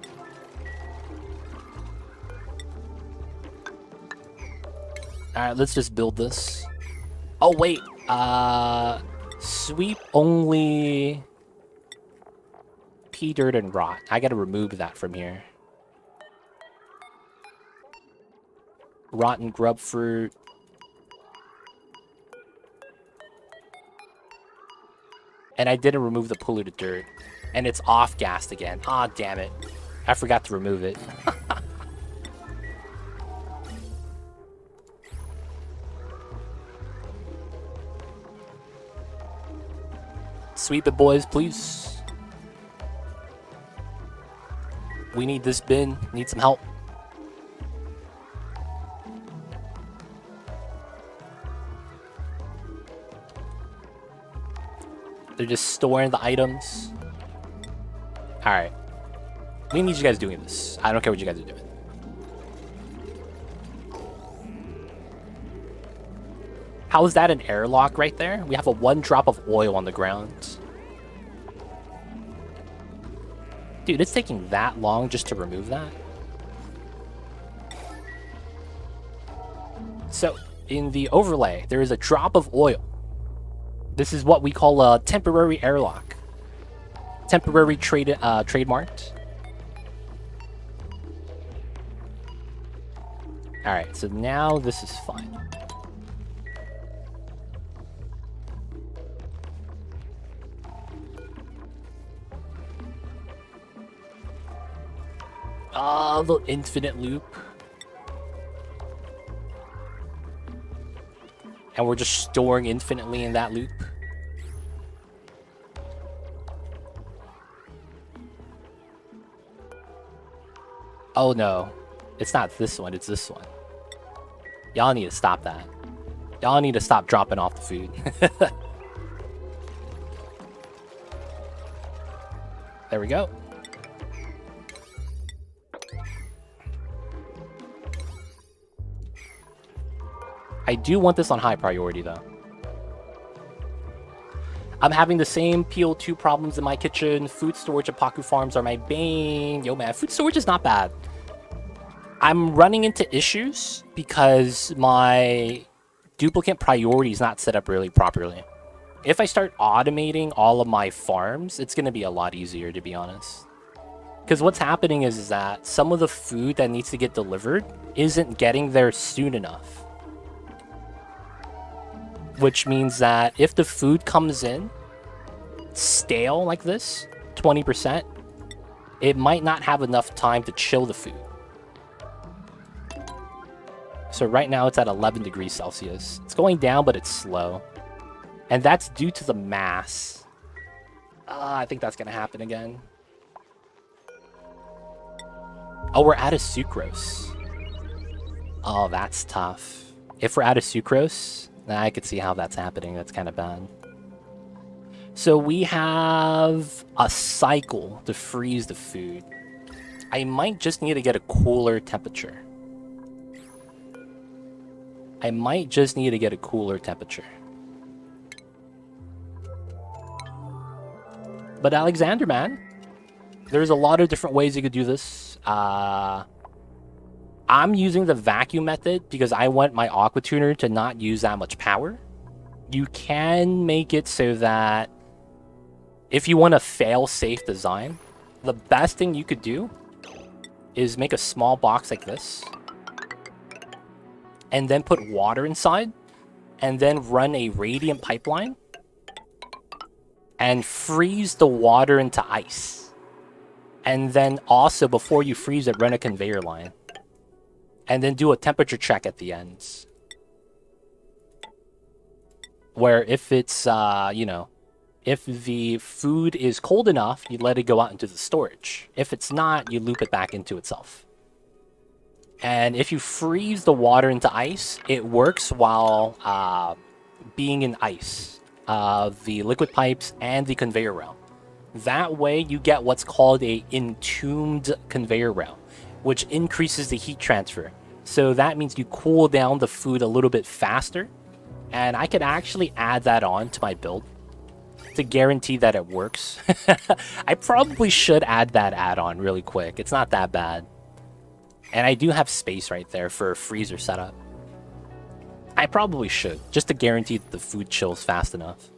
Alright, let's just build this. Oh, wait. Sweep only... Pea, dirt, and rot. I gotta remove that from here. rotten grub fruit. And I didn't remove the polluted dirt. And it's off-gassed again. Ah, damn it. I forgot to remove it. Sweep it, boys, please. We need this bin. Need some help. They're just storing the items. Alright. We need you guys doing this. I don't care what you guys are doing. How is that an airlock right there? We have a 1 drop of oil on the ground. Dude, it's taking that long just to remove that? So, in the overlay, there is a drop of oil. This is what we call a temporary airlock. Temporary trademarked. Alright, so now this is fine. The infinite loop. And we're just storing infinitely in that loop. Oh no. It's not this one, it's this one. Y'all need to stop that. Y'all need to stop dropping off the food. There we go. I do want this on high priority, though. I'm having the same PL2 problems in my kitchen. Food storage at Paku Farms are my bane. Yo, man, food storage is not bad. I'm running into issues because my duplicate priority is not set up really properly. If I start automating all of my farms, it's going to be a lot easier, to be honest. Because what's happening is that some of the food that needs to get delivered isn't getting there soon enough. Which means that if the food comes in stale like this, 20%, it might not have enough time to chill the food. So right now it's at 11 degrees Celsius. It's going down, but it's slow. And that's due to the mass. I think that's going to happen again. Oh, we're out of sucrose. Oh, that's tough. If we're out of sucrose, I could see how that's happening. That's kind of bad. So we have a cycle to freeze the food. I might just need to get a cooler temperature. But Alexander, man, there's a lot of different ways you could do this. I'm using the vacuum method because I want my aqua tuner to not use that much power. You can make it so that if you want a fail-safe design, the best thing you could do is make a small box like this and then put water inside and then run a radiant pipeline and freeze the water into ice. And then also, before you freeze it, run a conveyor line. And then do a temperature check at the ends. Where if it's, if the food is cold enough, you let it go out into the storage. If it's not, you loop it back into itself. And if you freeze the water into ice, it works while being in ice. The liquid pipes and the conveyor rail. That way you get what's called a entombed conveyor rail, which increases the heat transfer. So that means you cool down the food a little bit faster. And I could actually add that on to my build to guarantee that it works. I probably should add that add-on really quick. It's not that bad. And I do have space right there for a freezer setup. I probably should, just to guarantee that the food chills fast enough.